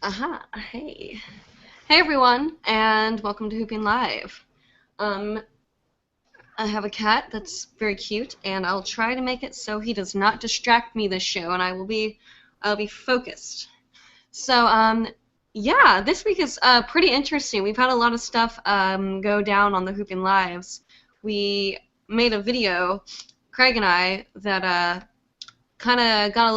Aha, hey. Hey everyone, and welcome to Hooping Live. I have a cat that's very cute, and I'll try to make it so he does not distract me this show, and I'll be focused. So, yeah, this week is pretty interesting. We've had a lot of stuff go down on the Hooping Lives. We made a video, Craig and I, that kind of got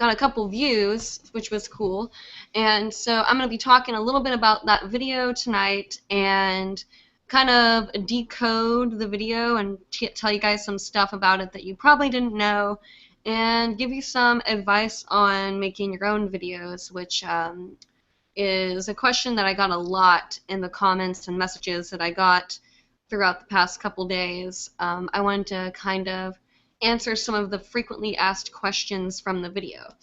a couple views, which was cool. And so I'm going to be talking a little bit about that video tonight and kind of decode the video and tell you guys some stuff about it that you probably didn't know and give you some advice on making your own videos, which is a question that I got a lot in the comments and messages that I got throughout the past couple days. I wanted to kind of answer some of the frequently asked questions from the video.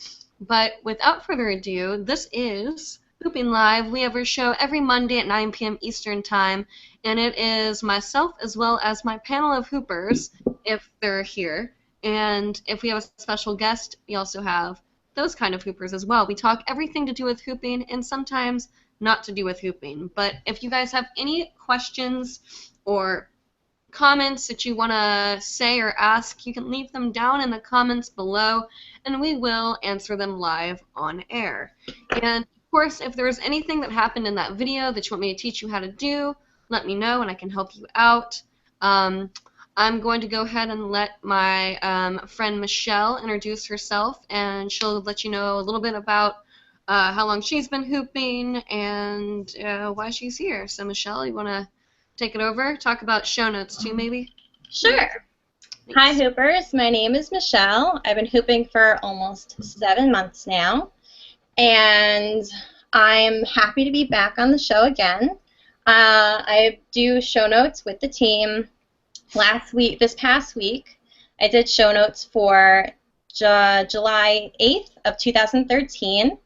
But without further ado, this is Hooping Live. We have our show every Monday at 9 p.m. Eastern Time, and it is myself as well as my panel of hoopers, if they're here. And if we have a special guest, we also have those kind of hoopers as well. We talk everything to do with hooping and sometimes not to do with hooping. But if you guys have any questions or comments that you want to say or ask, you can leave them down in the comments below, and we will answer them live on air. And of course, if there's anything that happened in that video that you want me to teach you how to do, let me know and I can help you out. I'm going to go ahead and let my friend Michelle introduce herself, and she'll let you know a little bit about how long she's been hooping and why she's here. So Michelle, you want to take it over? Talk about show notes too, maybe? Sure. Thanks. Hi, Hoopers. My name is Michelle. I've been hooping for almost 7 months now, and I'm happy to be back on the show again. I do show notes with the team. This past week, I did show notes for July 8th of 2013,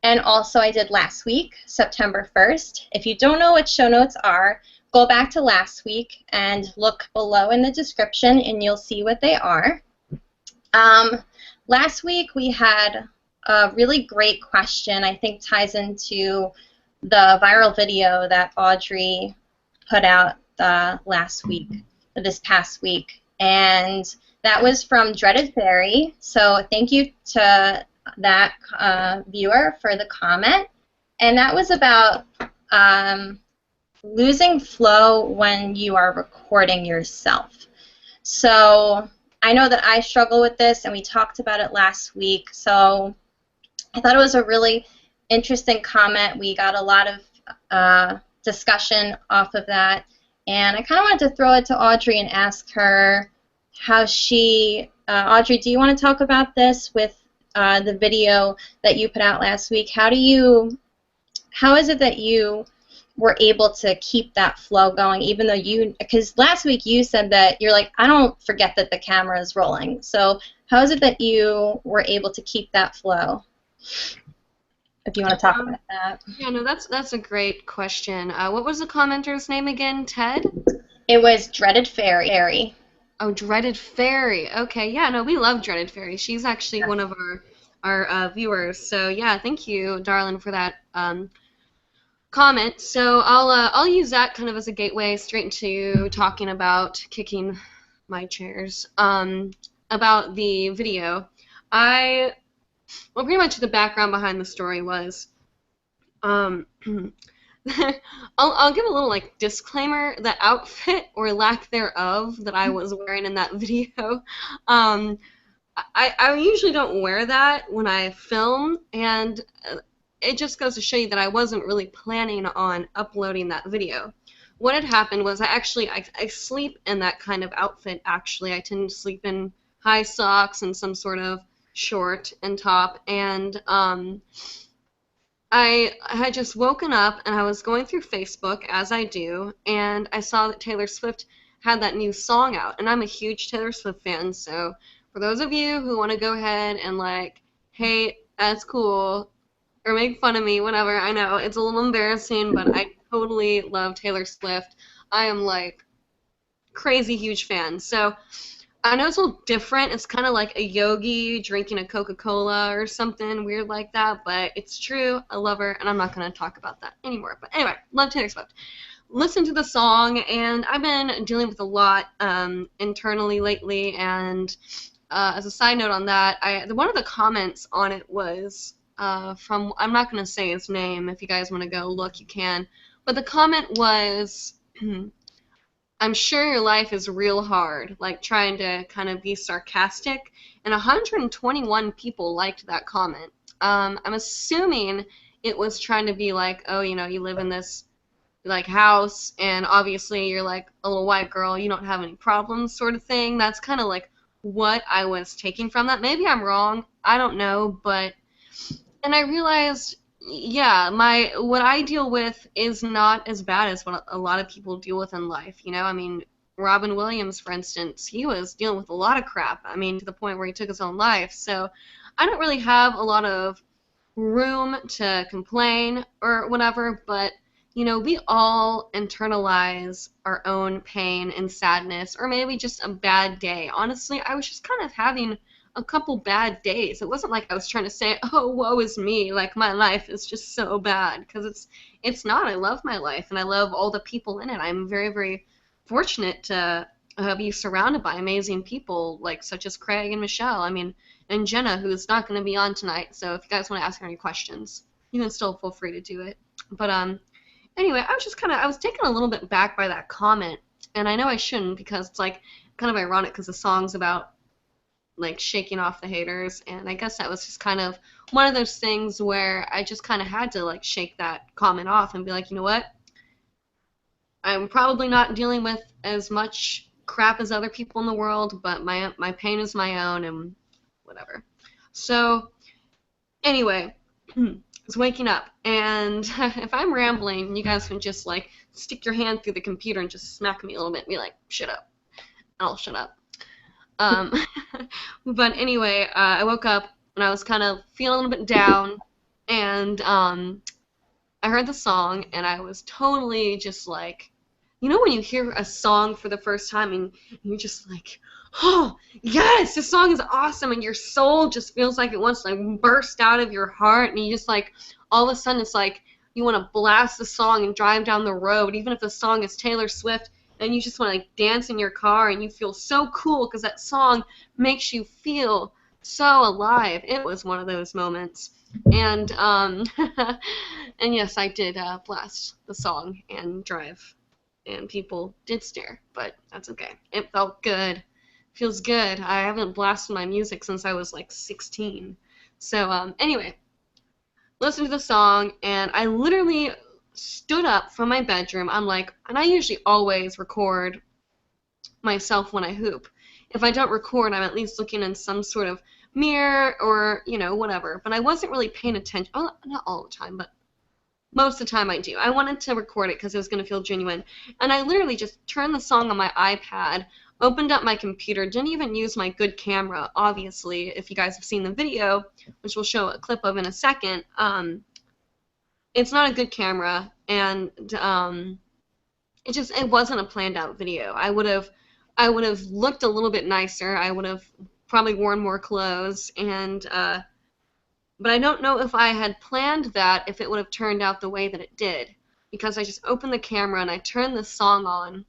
and also I did last week, September 1st. If you don't know what show notes are, go back to last week and look below in the description and you'll see what they are. Last week we had a really great question, I think ties into the viral video that Audrey put out this past week. And that was from Dreaded Fairy. So thank you to that viewer for the comment. And that was about losing flow when you are recording yourself. So I know that I struggle with this, and we talked about it last week. So I thought it was a really interesting comment. We got a lot of discussion off of that, and I kind of wanted to throw it to Audrey and ask her how she, Audrey, do you want to talk about this with the video that you put out last week? How is it that you were able to keep that flow going, even though because last week you said that you're like, I don't forget that the camera is rolling. So how is it that you were able to keep that flow? If you want to talk about that. Yeah, no, that's a great question. What was the commenter's name again? Ted? It was Dreaded Fairy. Oh, Dreaded Fairy. Okay, yeah, no, we love Dreaded Fairy. She's actually one of our viewers. So yeah, thank you, darling, for that comment. So I'll use that kind of as a gateway straight into talking about kicking my chairs. About the video. Well, pretty much the background behind the story was, I'll give a little like disclaimer. The outfit or lack thereof that I was wearing in that video, I usually don't wear that when I film, and it just goes to show you that I wasn't really planning on uploading that video. What had happened was I sleep in that kind of outfit. Actually, I tend to sleep in high socks and some sort of short and top, and I had just woken up and I was going through Facebook, as I do, and I saw that Taylor Swift had that new song out, and I'm a huge Taylor Swift fan, so for those of you who want to go ahead and like, hey, that's cool, or make fun of me, whatever, I know it's a little embarrassing, but I totally love Taylor Swift. I am like crazy huge fan. So I know it's a little different. It's kind of like a yogi drinking a Coca-Cola or something weird like that, but it's true. I love her, and I'm not going to talk about that anymore. But anyway, love Taylor Swift. Listen to the song, and I've been dealing with a lot internally lately, and as a side note on that, one of the comments on it was from, I'm not going to say his name. If you guys want to go look, you can. But the comment was, I'm sure your life is real hard, like trying to kind of be sarcastic, and 121 people liked that comment. I'm assuming it was trying to be like, oh, you know, you live in this like house, and obviously you're like a little white girl, you don't have any problems, sort of thing. That's kind of like what I was taking from that. Maybe I'm wrong, I don't know, but and I realized, yeah, what I deal with is not as bad as what a lot of people deal with in life. You know, I mean, Robin Williams, for instance, he was dealing with a lot of crap. I mean, to the point where he took his own life. So I don't really have a lot of room to complain or whatever, but you know, we all internalize our own pain and sadness, or maybe just a bad day. Honestly, I was just kind of having a couple bad days. It wasn't like I was trying to say, oh, woe is me, like my life is just so bad, because it's not. I love my life, and I love all the people in it. I'm very, very fortunate to be surrounded by amazing people, like such as Craig and Michelle. I mean, and Jenna, who's not going to be on tonight. So if you guys want to ask her any questions, you can still feel free to do it. But anyway, I was taken a little bit back by that comment, and I know I shouldn't, because it's like kind of ironic because the song's about like shaking off the haters, and I guess that was just kind of one of those things where I just kind of had to like shake that comment off and be like, you know what? I'm probably not dealing with as much crap as other people in the world, but my pain is my own, and whatever. So anyway, I was waking up, and if I'm rambling, you guys can just like stick your hand through the computer and just smack me a little bit and be like, shut up. I'll shut up. But anyway, I woke up and I was kind of feeling a little bit down, and I heard the song, and I was totally just like, you know when you hear a song for the first time and you're just like, oh, yes, this song is awesome, and your soul just feels like it wants to like burst out of your heart, and you just like, all of a sudden it's like you want to blast the song and drive down the road, even if the song is Taylor Swift, and you just want to like dance in your car, and you feel so cool because that song makes you feel so alive. It was one of those moments. And and yes, I did blast the song and drive, and people did stare, but that's okay. It felt good. Feels good. I haven't blasted my music since I was like 16. So anyway, listened to the song, and I literally stood up from my bedroom. I'm like, and I usually always record myself when I hoop. If I don't record, I'm at least looking in some sort of mirror or, you know, whatever. But I wasn't really paying attention. Oh, not all the time, but most of the time I do. I wanted to record it because it was going to feel genuine. And I literally just turned the song on my iPad, opened up my computer, didn't even use my good camera, obviously. If you guys have seen the video, which we'll show a clip of in a second, it's not a good camera, and it wasn't a planned out video. I would have looked a little bit nicer. I would have probably worn more clothes, and but I don't know if I had planned that, if it would have turned out the way that it did, because I just opened the camera and I turned the song on,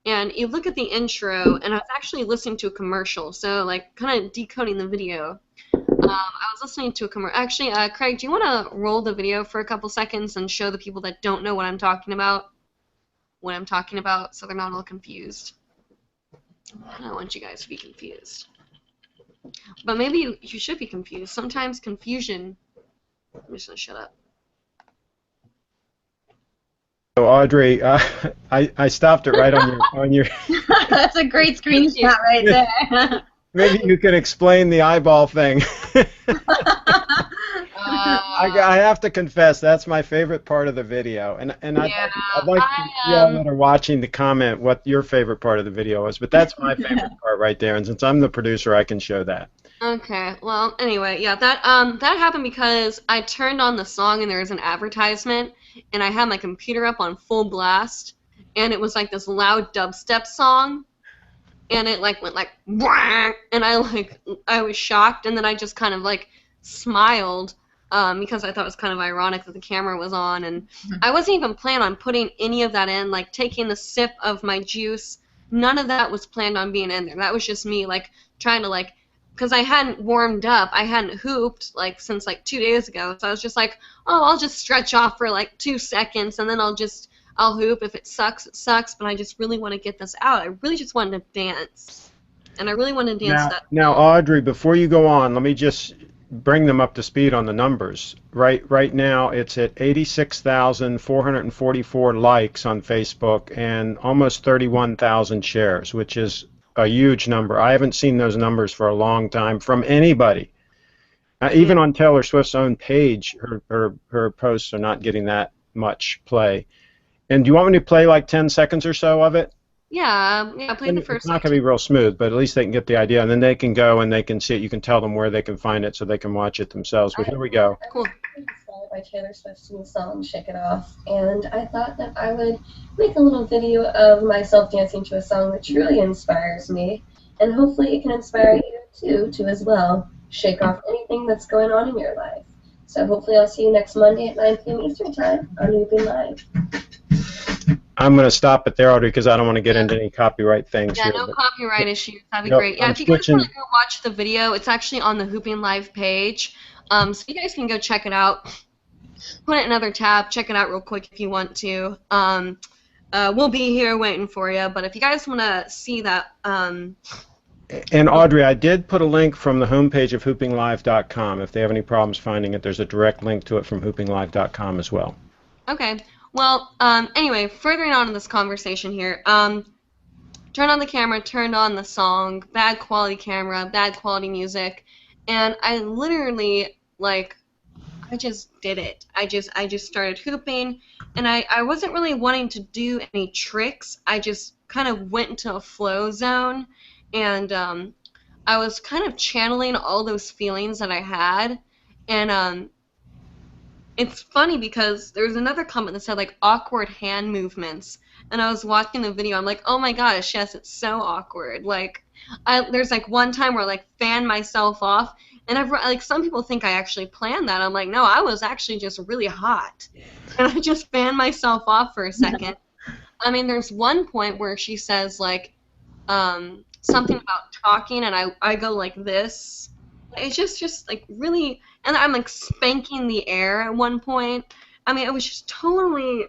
and you look at the intro, and I was actually listening to a commercial, so like kind of decoding the video. I was listening to a commercial. Actually, Craig, do you want to roll the video for a couple seconds and show the people that don't know what I'm talking about, so they're not all confused? I don't want you guys to be confused. But maybe you should be confused. Sometimes confusion... I'm just going to shut up. So Audrey, I stopped it right on your. That's a great screenshot right there. Maybe you can explain the eyeball thing. I have to confess, that's my favorite part of the video, and Yeah, I'd like you all that are watching to comment what your favorite part of the video was, but that's my favorite part right there, and since I'm the producer, I can show that. Okay, well, anyway, yeah, that happened because I turned on the song and there was an advertisement, and I had my computer up on full blast, and it was like this loud dubstep song, and it like went like whack, and I was shocked, and then I just kind of like smiled because I thought it was kind of ironic that the camera was on, and I wasn't even planning on putting any of that in, like taking a sip of my juice. None of that was planned on being in there. That was just me like trying to like, because I hadn't warmed up, I hadn't hooped like since like 2 days ago, so I was just like, oh, I'll just stretch off for like 2 seconds, and then I'll hoop. If it sucks, it sucks, but I just really want to get this out. I really just wanted to dance, and I really wanted to dance that. Now, Audrey, before you go on, let me just bring them up to speed on the numbers. Right now, it's at 86,444 likes on Facebook and almost 31,000 shares, which is a huge number. I haven't seen those numbers for a long time from anybody. Even on Taylor Swift's own page, her posts are not getting that much play. And do you want me to play like 10 seconds or so of it? Yeah, play the first. It's not going to be real smooth, but at least they can get the idea, and then they can go and they can see it. You can tell them where they can find it so they can watch it themselves. But here we go. Cool. Inspired by Taylor Swift's new song, Shake It Off, and I thought that I would make a little video of myself dancing to a song that truly inspires me, and hopefully it can inspire you too as well. Shake off anything that's going on in your life. So hopefully I'll see you next Monday at 9 p.m. Eastern Time on Hooping Live. I'm going to stop it there, Audrey, because I don't want to get into any copyright things Yeah, here. no copyright issues. That'd be great. Yeah, if you guys want to go watch the video, it's actually on the Hooping Live page. So you guys can go check it out. Put it in another tab. Check it out real quick if you want to. We'll be here waiting for you. But if you guys want to see that... And Audrey, I did put a link from the homepage of hoopinglive.com. If they have any problems finding it, there's a direct link to it from hoopinglive.com as well. Okay. Well, anyway, furthering on in this conversation here, turned on the camera, turned on the song, bad quality camera, bad quality music, and I literally, like, I just did it. I just started hooping, and I wasn't really wanting to do any tricks. I just kind of went into a flow zone, and I was kind of channeling all those feelings that I had, and it's funny because there was another comment that said, like, awkward hand movements, and I was watching the video, I'm like, oh my gosh, yes, it's so awkward. Like, there's, like, one time where I, like, fanned myself off, and like, some people think I actually planned that. I'm like, no, I was actually just really hot, and I just fanned myself off for a second. I mean, there's one point where she says, like, something about talking, and I go like this. It's just like really, and I'm like spanking the air at one point. I mean, it was just totally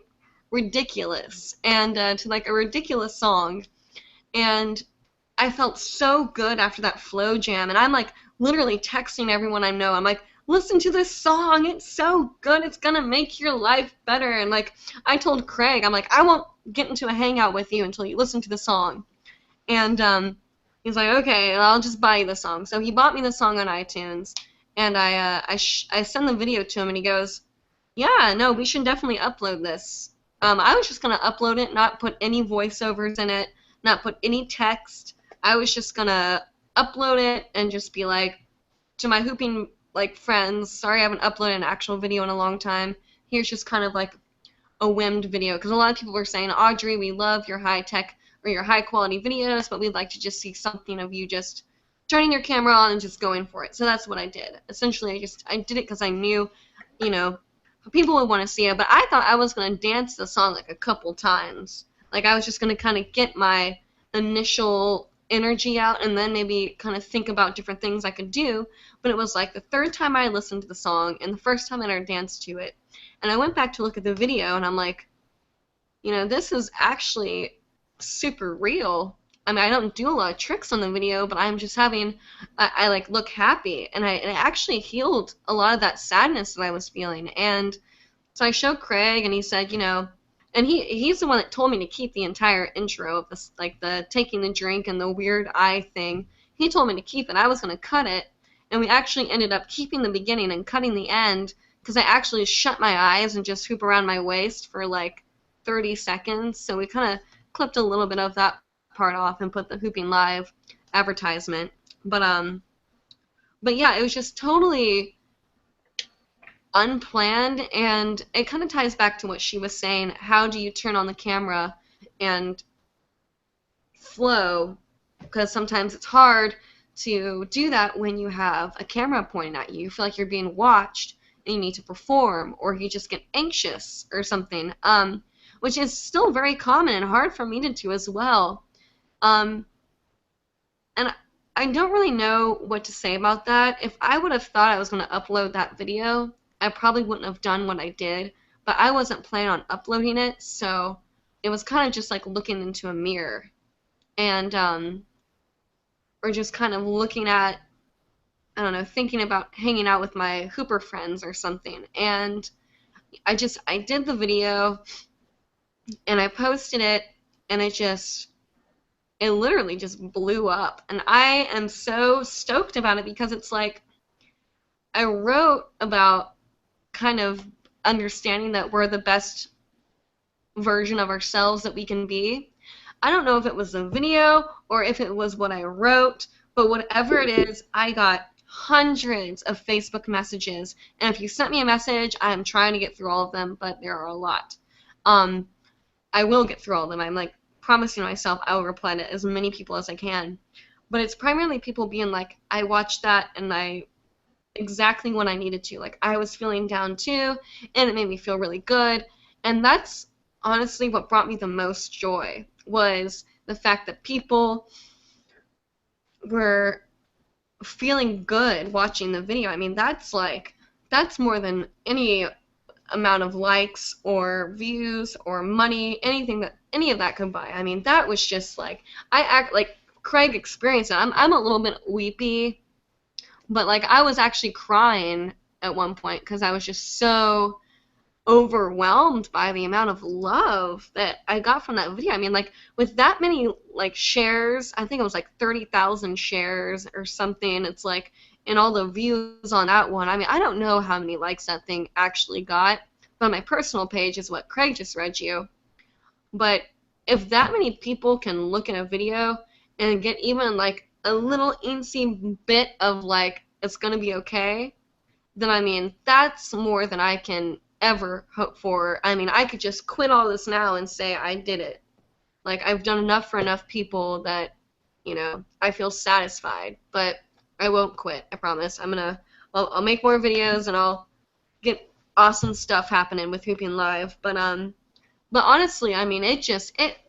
ridiculous, and to like a ridiculous song, and I felt so good after that flow jam, and I'm like literally texting everyone I know. I'm like, listen to this song, it's so good, it's gonna make your life better. And like I told Craig, I'm like, I won't get into a hangout with you until you listen to the song. And he's like, okay, I'll just buy you the song. So he bought me the song on iTunes, and I send the video to him, and he goes, yeah, no, we should definitely upload this. I was just going to upload it, not put any voiceovers in it, not put any text. I was just going to upload it and just be like, to my hooping like friends, sorry I haven't uploaded an actual video in a long time. Here's just kind of like a whimmed video. Because a lot of people were saying, Audrey, we love your high-tech or your high-quality videos, but we'd like to just see something of you just turning your camera on and just going for it. So that's what I did. Essentially, I did it because I knew, you know, people would want to see it. But I thought I was going to dance the song like a couple times. Like I was just going to kind of get my initial energy out and then maybe kind of think about different things I could do. But it was like the third time I listened to the song and the first time I ever danced to it. And I went back to look at the video, and I'm like, you know, this is actually super real. I mean, I don't do a lot of tricks on the video, but I'm just having, I like look happy, and it actually healed a lot of that sadness that I was feeling. And so I showed Craig, and he said, you know, and he's the one that told me to keep the entire intro of this, like the taking the drink and the weird eye thing. He told me to keep it. I was going to cut it, and we actually ended up keeping the beginning and cutting the end, because I actually shut my eyes and just hoop around my waist for like 30 seconds. So we kind of clipped a little bit of that part off and put the Hooping Live advertisement. But yeah, it was just totally unplanned, and it kind of ties back to what she was saying. How do you turn on the camera and flow because sometimes it's hard to do that when you have a camera pointing at you. You feel like you're being watched and you need to perform, or you just get anxious or something, which is still very common and hard for me to do as well. And I don't really know what to say about that. If I would have thought I was going to upload that video, I probably wouldn't have done what I did, but I wasn't planning on uploading it, so it was kind of just like looking into a mirror, and or just kind of looking at, I don't know, thinking about hanging out with my Hooper friends or something. And I did the video and I posted it, and it literally just blew up. And I am so stoked about it because it's like I wrote about kind of understanding that we're the best version of ourselves that we can be. I don't know if it was a video or if it was what I wrote, but whatever it is, I got hundreds of Facebook messages. And if you sent me a message, I'm trying to get through all of them, but there are a lot. I will get through all of them. I'm like promising myself I will reply to as many people as I can. But it's primarily people being like, I watched that and exactly what I needed to. Like, I was feeling down too, and it made me feel really good. And that's honestly what brought me the most joy, was the fact that people were feeling good watching the video. I mean, that's more than any amount of likes or views or money, any of that could buy. I mean, that was just like, I act like Craig experienced it. I'm a little bit weepy, but like I was actually crying at one point because I was just so overwhelmed by the amount of love that I got from that video. I mean, like, with that many like shares, I think it was like 30,000 shares or something. It's like, and all the views on that one. I mean, I don't know how many likes that thing actually got, but my personal page is what Craig just read you. But if that many people can look at a video and get even like a little eensy bit of like, it's gonna be okay, then I mean, that's more than I can ever hope for. I mean, I could just quit all this now and say I did it. Like, I've done enough for enough people that, you know, I feel satisfied. But I won't quit, I promise. I'll make more videos and I'll get awesome stuff happening with hoopingLIVE. But honestly, I mean, it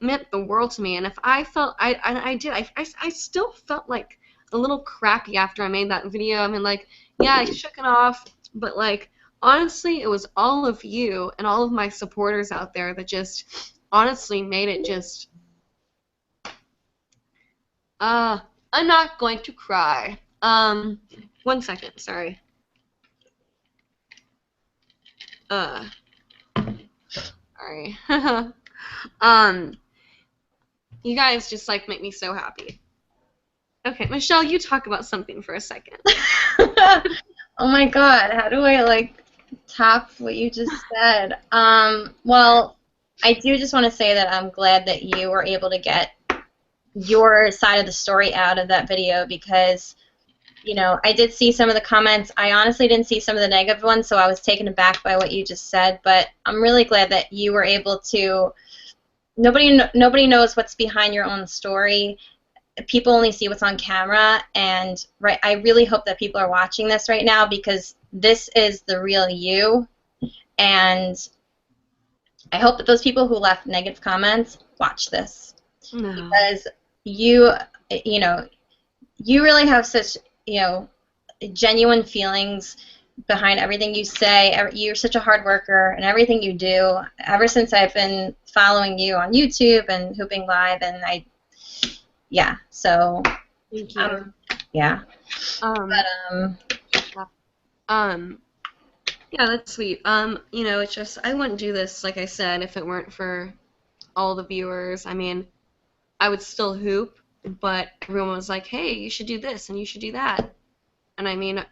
meant the world to me. And if I felt, I still felt like a little crappy after I made that video. I mean, like, yeah, I shook it off, but like, honestly, it was all of you and all of my supporters out there that just honestly made it just, I'm not going to cry. 1 second, sorry. Sorry. You guys just like make me so happy. Okay, Michelle, you talk about something for a second. Oh my God, how do I like top what you just said? Well, I do just want to say that I'm glad that you were able to get your side of the story out of that video, because, you know, I did see some of the comments. I honestly didn't see some of the negative ones, so I was taken aback by what you just said, but I'm really glad that you were able to, nobody knows what's behind your own story. People only see what's on camera, and I really hope that people are watching this right now, because this is the real you, and I hope that those people who left negative comments watch this. No. Because you know, you really have such, you know, genuine feelings behind everything you say. You're such a hard worker, and everything you do, ever since I've been following you on YouTube and hoopingLIVE, and yeah, so thank you. Yeah. Yeah, that's sweet. You know, it's just, I wouldn't do this, like I said, if it weren't for all the viewers. I mean, I would still hoop, but everyone was like, hey, you should do this and you should do that. And I mean,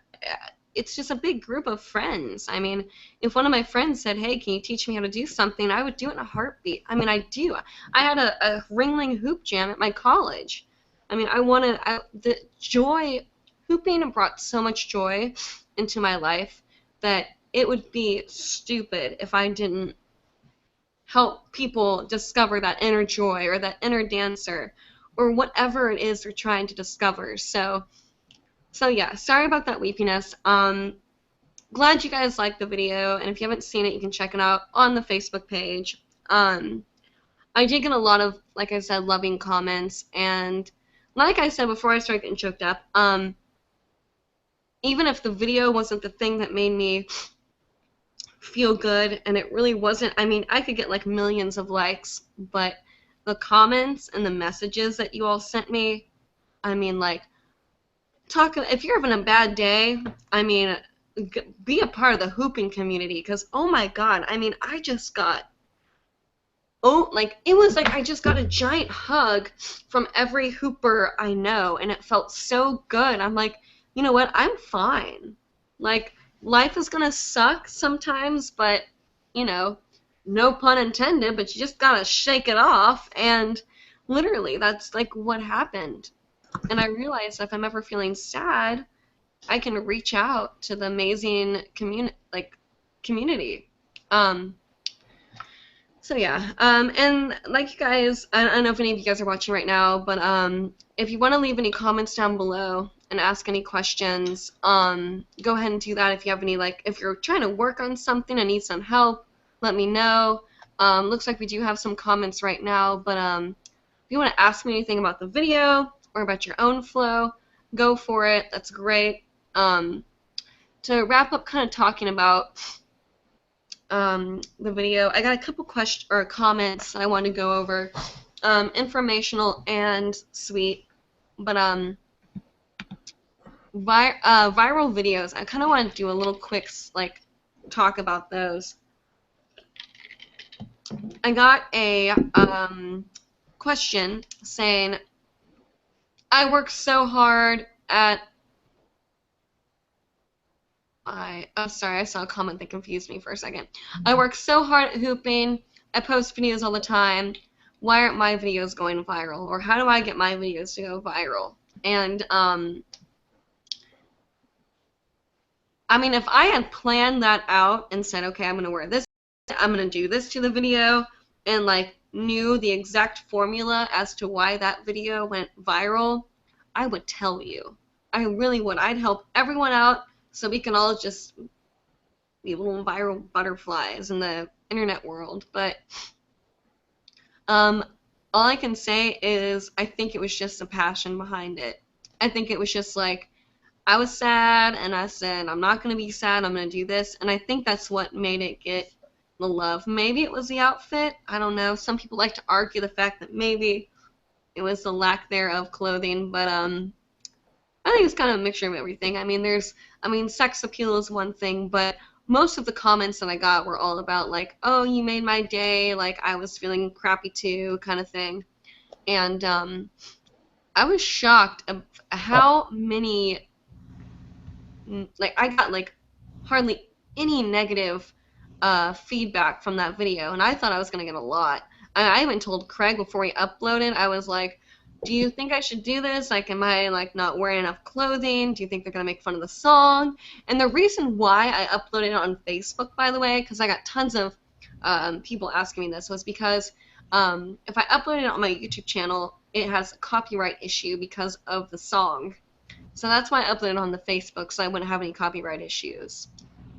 it's just a big group of friends. I mean, if one of my friends said, hey, can you teach me how to do something, I would do it in a heartbeat. I mean, I do. I had a Ringling hoop jam at my college. I mean, the joy, hooping brought so much joy into my life that it would be stupid if I didn't help people discover that inner joy or that inner dancer, or whatever it is they're trying to discover. So yeah, sorry about that weepiness. Glad you guys liked the video, and if you haven't seen it, you can check it out on the Facebook page. I did get a lot of, like I said, loving comments, and like I said before I started getting choked up, even if the video wasn't the thing that made me feel good, and it really wasn't, I mean, I could get like millions of likes, but the comments and the messages that you all sent me, I mean, like, if you're having a bad day, I mean, be a part of the hooping community, because oh my god, I mean, I just got, it was like I just got a giant hug from every hooper I know, and it felt so good. I'm like, you know what, I'm fine. Like, life is gonna suck sometimes, but, you know, no pun intended, but you just gotta shake it off, and literally, that's like what happened. And I realized if I'm ever feeling sad, I can reach out to the amazing community. So yeah, and like you guys, I don't know if any of you guys are watching right now, but if you want to leave any comments down below and ask any questions, go ahead and do that. If you have any, like, if you're trying to work on something and need some help, let me know. Looks like we do have some comments right now, but if you want to ask me anything about the video or about your own flow, go for it. That's great. To wrap up, kind of talking about the video, I got a couple questions or comments I want to go over, informational and sweet, but viral videos. I kind of want to do a little quick talk about those. I got a question saying, I work so hard at oh, sorry, I saw a comment that confused me for a second. I work so hard at hooping. I post videos all the time. Why aren't my videos going viral? Or how do I get my videos to go viral? And, I mean, if I had planned that out and said, okay, I'm going to wear this, I'm going to do this to the video, and, like, knew the exact formula as to why that video went viral, I would tell you. I really would. I'd help everyone out, so we can all just be little viral butterflies in the internet world. But all I can say is I think it was just a passion behind it. I think it was just like, I was sad, and I said, I'm not going to be sad, I'm going to do this. And I think that's what made it get the love. Maybe it was the outfit. I don't know. Some people like to argue the fact that maybe it was the lack thereof clothing, but I think it's kind of a mixture of everything. I mean, sex appeal is one thing, but most of the comments that I got were all about, like, oh, you made my day, like, I was feeling crappy too, kind of thing. And I was shocked of how many, like, I got, like, hardly any negative feedback from that video, and I thought I was going to get a lot. I even told Craig before he uploaded, I was like, do you think I should do this? Like, am I, like, not wearing enough clothing? Do you think they're going to make fun of the song? And the reason why I uploaded it on Facebook, by the way, because I got tons of people asking me this, was because if I uploaded it on my YouTube channel, it has a copyright issue because of the song. So that's why I uploaded it on the Facebook, so I wouldn't have any copyright issues.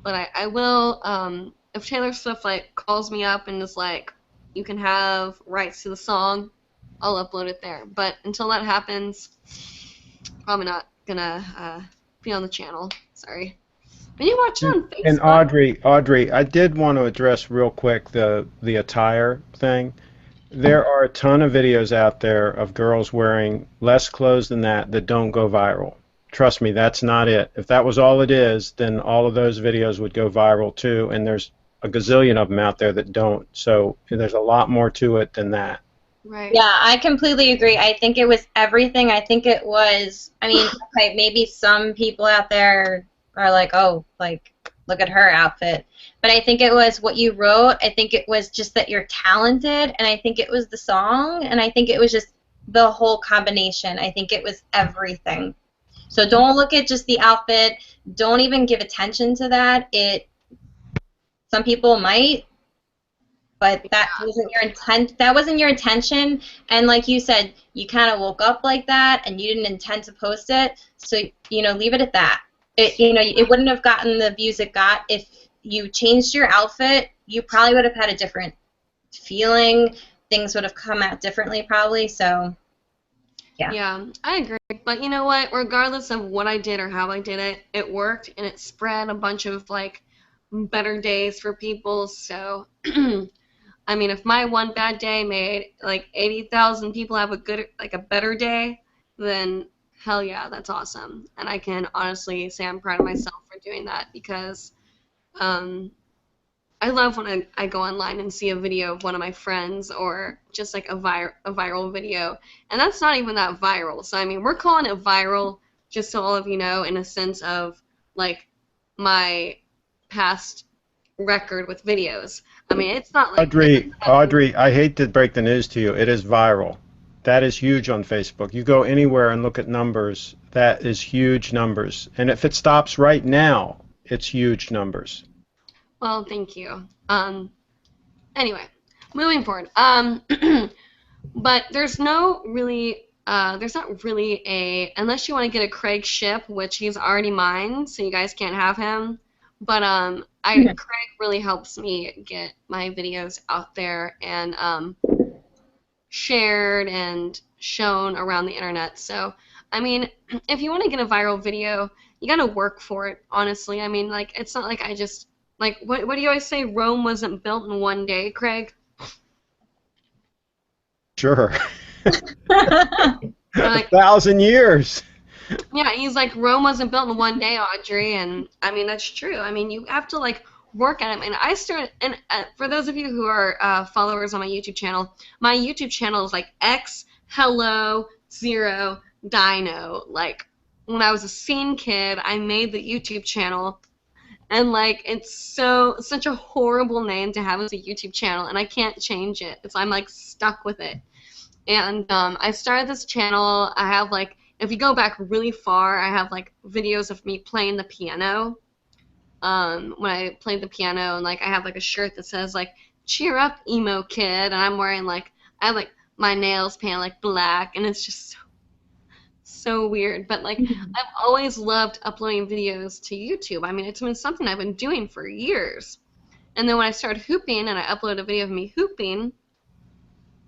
But I will, if Taylor Swift, like, calls me up and is like, you can have rights to the song, I'll upload it there. But until that happens, probably not gonna be on the channel. Sorry. But you watch it on Facebook. And Audrey, I did want to address real quick the attire thing. There are a ton of videos out there of girls wearing less clothes than that don't go viral. Trust me, that's not it. If that was all it is, then all of those videos would go viral too, and there's a gazillion of them out there that don't. So there's a lot more to it than that. Right. Yeah, I completely agree. I think it was everything. I think it was, I mean, okay, maybe some people out there are like, oh, like, look at her outfit. But I think it was what you wrote. I think it was just that you're talented, and I think it was the song, and I think it was just the whole combination. I think it was everything. So don't look at just the outfit. Don't even give attention to that. Some people might, but that wasn't your intent. That wasn't your intention. And like you said, you kind of woke up like that, and you didn't intend to post it. So leave it at that. It wouldn't have gotten the views it got if you changed your outfit. You probably would have had a different feeling. Things would have come out differently, probably. So. Yeah, I agree. But you know what? Regardless of what I did or how I did it, it worked, and it spread a bunch of like better days for people. So, I mean, if my one bad day made like 80,000 people have a better day, then hell yeah, that's awesome. And I can honestly say I'm proud of myself for doing that because I love when I go online and see a video of one of my friends or just like a viral video. And that's not even that viral. So, I mean, we're calling it viral, just so all of you know, in a sense of like my past record with videos. I mean, it's not like... Audrey, I hate to break the news to you. It is viral. That is huge on Facebook. You go anywhere and look at numbers, that is huge numbers. And if it stops right now, it's huge numbers. Well, thank you. Anyway, moving forward. But there's not really unless you want to get a Craig ship, which he's already mine, so you guys can't have him. But Craig really helps me get my videos out there and shared and shown around the internet. So, I mean, if you want to get a viral video, you gotta work for it, honestly. I mean, like, it's not like I just... Like, what do you always say? Rome wasn't built in one day, Craig? Sure. Like, 1,000 years. Yeah, he's like, Rome wasn't built in one day, Audrey, and I mean, that's true. I mean, you have to, like, work at it. And I started, and for those of you who are followers on my YouTube channel is like X Hello 0 Dino. Like, when I was a scene kid, I made the YouTube channel. And, like, it's such a horrible name to have as a YouTube channel, and I can't change it. I'm, like, stuck with it. And I started this channel. I have, like, if you go back really far, I have, like, videos of me playing the piano. When I played the piano, and, like, I have, like, a shirt that says, like, cheer up, emo kid, and I'm wearing, like, I have, like, my nails painted, like, black, and it's just so weird. But like, I've always loved uploading videos to YouTube. I mean, it's been something I've been doing for years. And then when I started hooping and I uploaded a video of me hooping,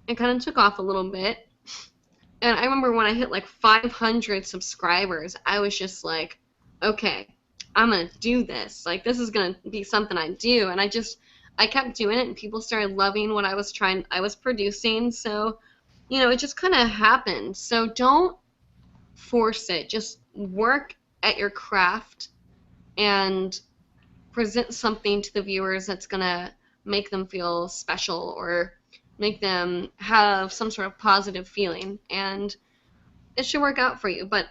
it kind of took off a little bit. And I remember when I hit like 500 subscribers, I was just like, okay, I'm gonna do this. Like, this is gonna be something I do. And I kept doing it, and people started loving what I was producing. So, it just kind of happened. So don't force it. Just work at your craft and present something to the viewers that's gonna make them feel special or make them have some sort of positive feeling, and it should work out for you. But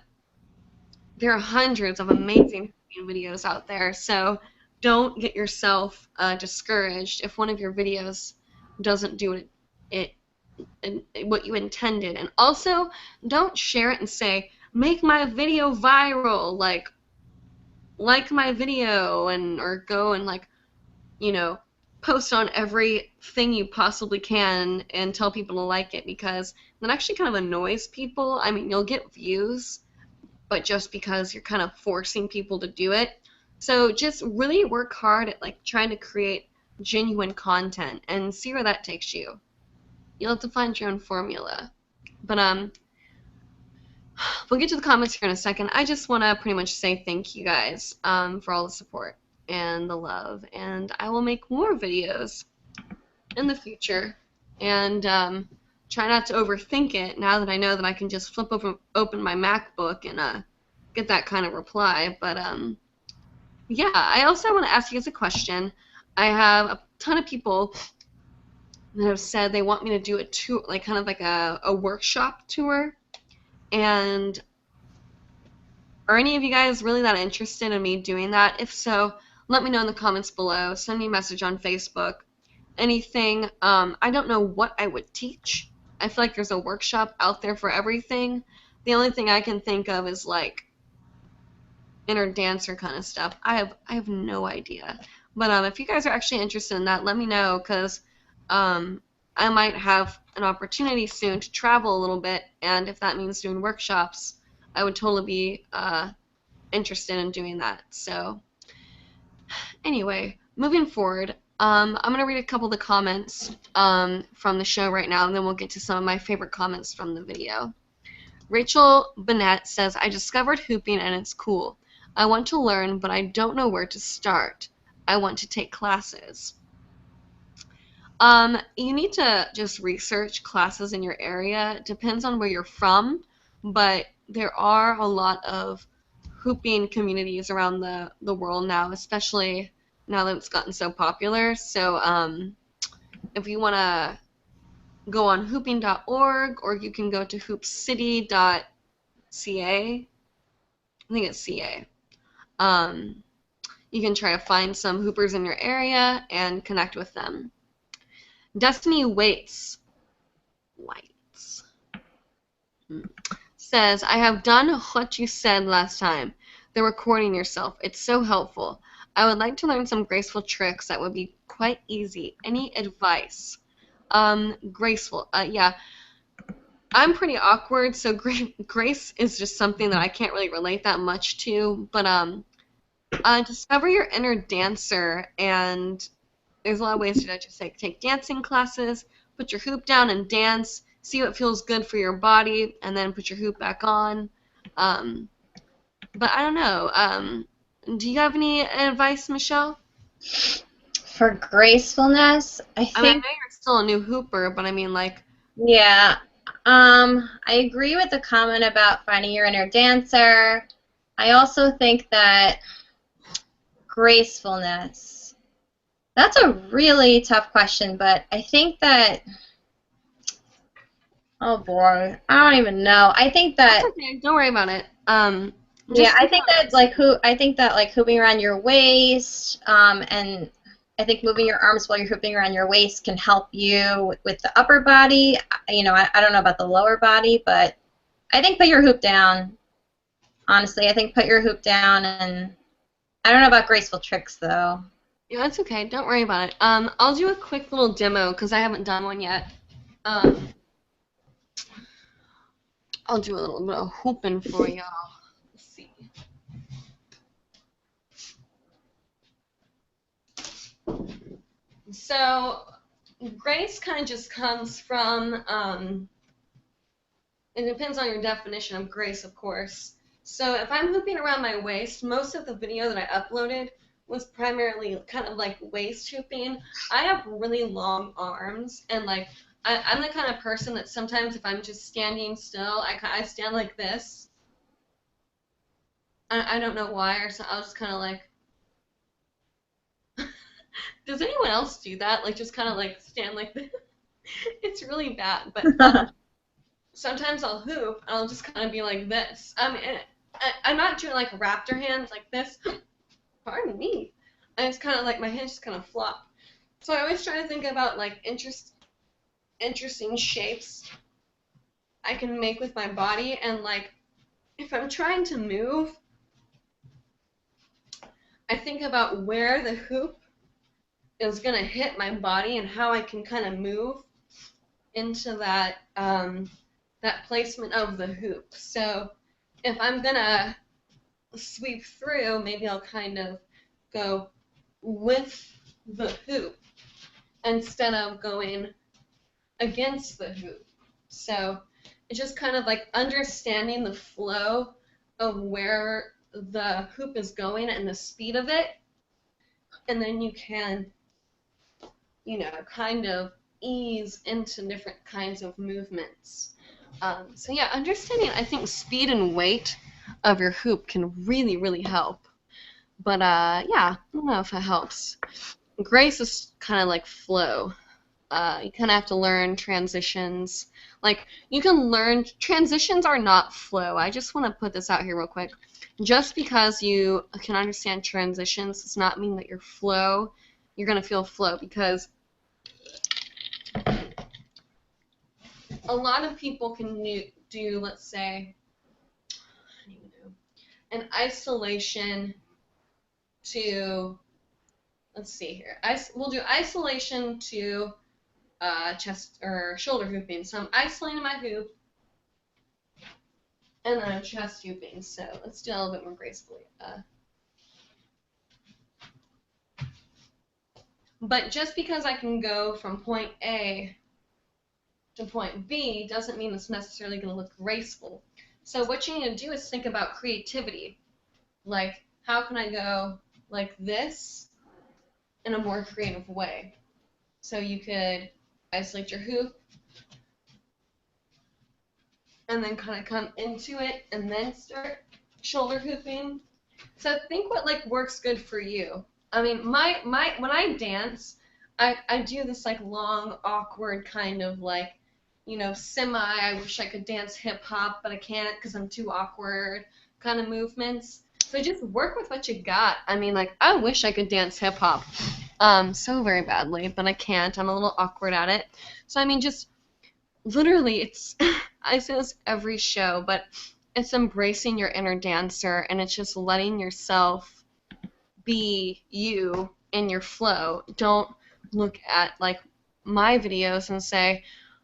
there are hundreds of amazing videos out there, so don't get yourself discouraged if one of your videos doesn't do what you intended. And also, don't share it and say, make my video viral, like my video, or go and, like, post on everything you possibly can and tell people to like it, because that actually kind of annoys people. I mean, you'll get views, but just because you're kind of forcing people to do it. So just really work hard at, like, trying to create genuine content and see where that takes you. You'll have to find your own formula. But we'll get to the comments here in a second. I just want to pretty much say thank you guys for all the support and the love, and I will make more videos in the future, and try not to overthink it now that I know that I can just open my MacBook and get that kind of reply. But yeah, I also want to ask you guys a question. I have a ton of people that have said they want me to do a tour, like kind of like a workshop tour. And are any of you guys really that interested in me doing that? If so, let me know in the comments below. Send me a message on Facebook. Anything. I don't know what I would teach. I feel like there's a workshop out there for everything. The only thing I can think of is, like, inner dancer kind of stuff. I have no idea. But if you guys are actually interested in that, let me know, because I might have an opportunity soon to travel a little bit, and if that means doing workshops, I would totally be interested in doing that. So anyway, moving forward, I'm going to read a couple of the comments from the show right now, and then we'll get to some of my favorite comments from the video. Rachel Bennett says, I discovered hooping and it's cool. I want to learn, but I don't know where to start. I want to take classes. You need to just research classes in your area. It depends on where you're from, but there are a lot of hooping communities around the world now, especially now that it's gotten so popular. So if you want to go on hooping.org, or you can go to hoopcity.ca. I think it's CA. You can try to find some hoopers in your area and connect with them. Destiny Waits says, I have done what you said last time, the recording yourself. It's so helpful. I would like to learn some graceful tricks that would be quite easy. Any advice? Graceful. Yeah. I'm pretty awkward, so grace is just something that I can't really relate that much to. But discover your inner dancer, and there's a lot of ways to just like take dancing classes, put your hoop down and dance, see what feels good for your body, and then put your hoop back on. But I don't know. Do you have any advice, Michelle? For gracefulness, I mean, I know you're still a new hooper, but I mean, like... Yeah. I agree with the comment about finding your inner dancer. I also think that gracefulness, that's a really tough question, but I think that, oh boy, I don't even know. I think that... That's okay. Don't worry about it. Yeah, I think that like hooping around your waist, and I think moving your arms while you're hooping around your waist can help you with the upper body. You know, I don't know about the lower body, but I think put your hoop down. Honestly, I think put your hoop down, and I don't know about graceful tricks though. Yeah, that's okay. Don't worry about it. I'll do a quick little demo because I haven't done one yet. I'll do a little bit of hooping for y'all. Let's see. So, grace kind of just comes from, it depends on your definition of grace, of course. So if I'm hooping around my waist, most of the video that I uploaded was primarily kind of like waist hooping. I have really long arms, and like I'm the kind of person that sometimes if I'm just standing still, I stand like this. I don't know why, or so I was just kind of like... Does anyone else do that? Like just kind of like stand like this? It's really bad, but sometimes I'll hoop and I'll just kind of be like this. I'm not doing like raptor hands like this. Pardon me. And it's kind of like my hands just kind of flop. So I always try to think about like interesting shapes I can make with my body, and like if I'm trying to move, I think about where the hoop is going to hit my body and how I can kind of move into that that placement of the hoop. So if I'm going to sweep through, maybe I'll kind of go with the hoop instead of going against the hoop. So it's just kind of like understanding the flow of where the hoop is going and the speed of it, and then you can, you know, kind of ease into different kinds of movements. So yeah, understanding, I think, speed and weight of your hoop can really, really help. But yeah, I don't know if it helps. Grace is kind of like flow. You kind of have to learn transitions. Like, you can learn, transitions are not flow. I just want to put this out here real quick. Just because you can understand transitions does not mean that you're going to feel flow, because a lot of people can do, let's say, I don't even know, an isolation to, let's see here, we'll do isolation to chest or shoulder hooping. So I'm isolating my hoop, and then I'm chest hooping. So let's do it a little bit more gracefully. But just because I can go from point A to point B doesn't mean it's necessarily going to look graceful. So what you need to do is think about creativity. Like, how can I go like this in a more creative way? So you could isolate your hoop and then kind of come into it and then start shoulder hooping. So think what like works good for you. I mean, when I dance, I do this like long, awkward kind of like, you know, I wish I could dance hip hop, but I can't because I'm too awkward kind of movements. So just work with what you got. I mean, like, I wish I could dance hip hop so very badly, but I can't. I'm a little awkward at it. So, I mean, just literally, it's, I say this every show, but it's embracing your inner dancer, and it's just letting yourself be you in your flow. Don't look at, like, my videos and say,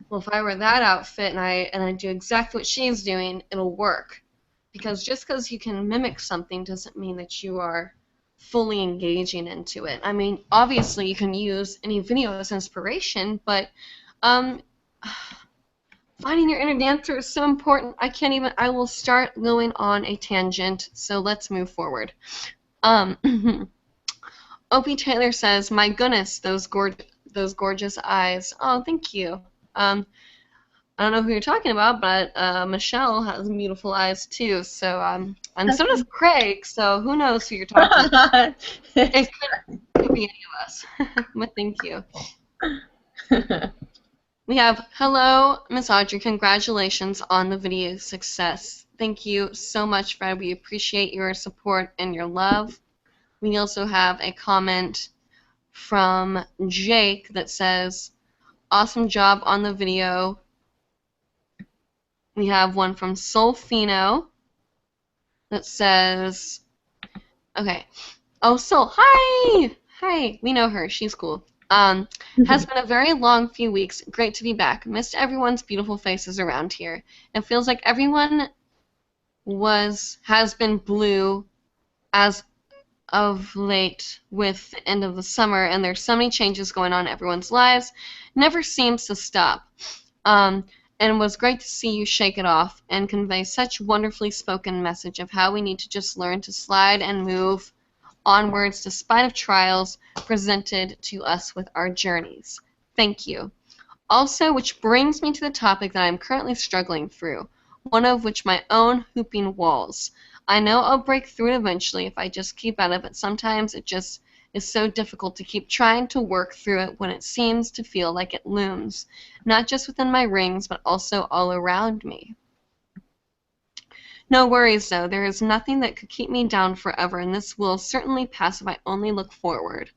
well, if I wear that outfit and I do exactly what she's doing, it'll work. Because just because you can mimic something doesn't mean that you are fully engaging into it. I mean, obviously you can use any video as inspiration, but finding your inner dancer is so important. I will start going on a tangent, so let's move forward. Opie Taylor says, my goodness, those gorgeous eyes. Oh, thank you. I don't know who you're talking about, but Michelle has beautiful eyes too. So and so does Craig. So who knows who you're talking about? It could be any of us. But thank you. We have hello, Miss Audrey. Congratulations on the video success. Thank you so much, Fred. We appreciate your support and your love. We also have a comment from Jake that says, awesome job on the video. We have one from Solfino that says, okay. Oh, Sol, hi! Hi, we know her. She's cool. Has been a very long few weeks. Great to be back. Missed everyone's beautiful faces around here. It feels like everyone has been blue as of late with the end of the summer, and there's so many changes going on in everyone's lives. Never seems to stop. And it was great to see you shake it off and convey such wonderfully spoken message of how we need to just learn to slide and move onwards despite of trials presented to us with our journeys. Thank you. Also, which brings me to the topic that I'm currently struggling through, one of which my own hooping walls. I know I'll break through it eventually if I just keep at it, but sometimes it just is so difficult to keep trying to work through it when it seems to feel like it looms, not just within my rings, but also all around me. No worries, though. There is nothing that could keep me down forever, and this will certainly pass if I only look forward.